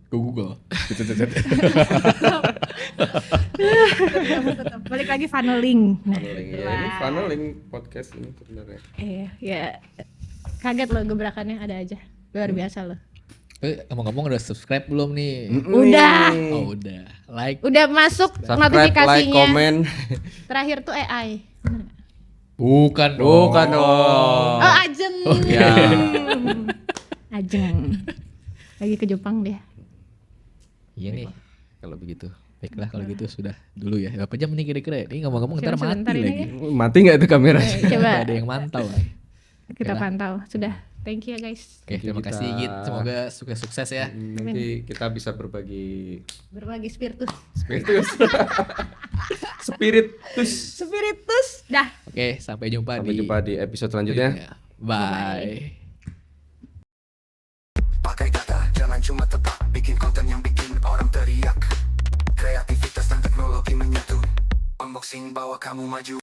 Speaker 2: ke Google.
Speaker 1: Balik lagi funneling. Nah,
Speaker 3: Funneling, ya, ini funneling podcast ini sebenarnya.
Speaker 1: ya kaget loh gebrakannya ada aja. Luar biasa loh.
Speaker 2: Ngomong-ngomong udah subscribe belum nih?
Speaker 1: Udah.
Speaker 2: Oh udah. Like.
Speaker 1: Udah masuk
Speaker 3: Subscribe,
Speaker 1: notifikasinya.
Speaker 3: like, komen.
Speaker 1: Terakhir tuh AI.
Speaker 2: Bukan dong.
Speaker 3: Bukan dong.
Speaker 1: Oh, Ajeng.
Speaker 3: Ya.
Speaker 1: Ajeng. Lagi ke Jepang deh.
Speaker 2: Iya nih.
Speaker 3: Kalau begitu.
Speaker 2: Baiklah kalau gitu sudah dulu ya. Berapa jam nih kira-kira? Ini ngomong-ngomong ntar
Speaker 1: Cuma
Speaker 2: mati
Speaker 1: sebentar ini
Speaker 2: lagi.
Speaker 3: Mati nggak itu kamera?
Speaker 1: Coba
Speaker 2: Gak ada yang mantau.
Speaker 1: kita
Speaker 2: Oke lah.
Speaker 1: pantau. Sudah. Thank you ya guys.
Speaker 2: Oke, terima
Speaker 3: Kita-
Speaker 2: kasih Git. Semoga sukses ya.
Speaker 3: Nanti kita bisa berbagi
Speaker 1: Berbagi spiritus.
Speaker 3: spiritus. Spiritus.
Speaker 1: Spiritus. Dah.
Speaker 2: Oke, sampai jumpa
Speaker 3: Sampai jumpa di episode selanjutnya.
Speaker 2: Iya. Bye.
Speaker 4: Pakai data, jangan cuma tebak. Bikin konten yang bikin orang teriak. Kreativitas dan teknologi menyatu. Unboxing bawa kamu maju.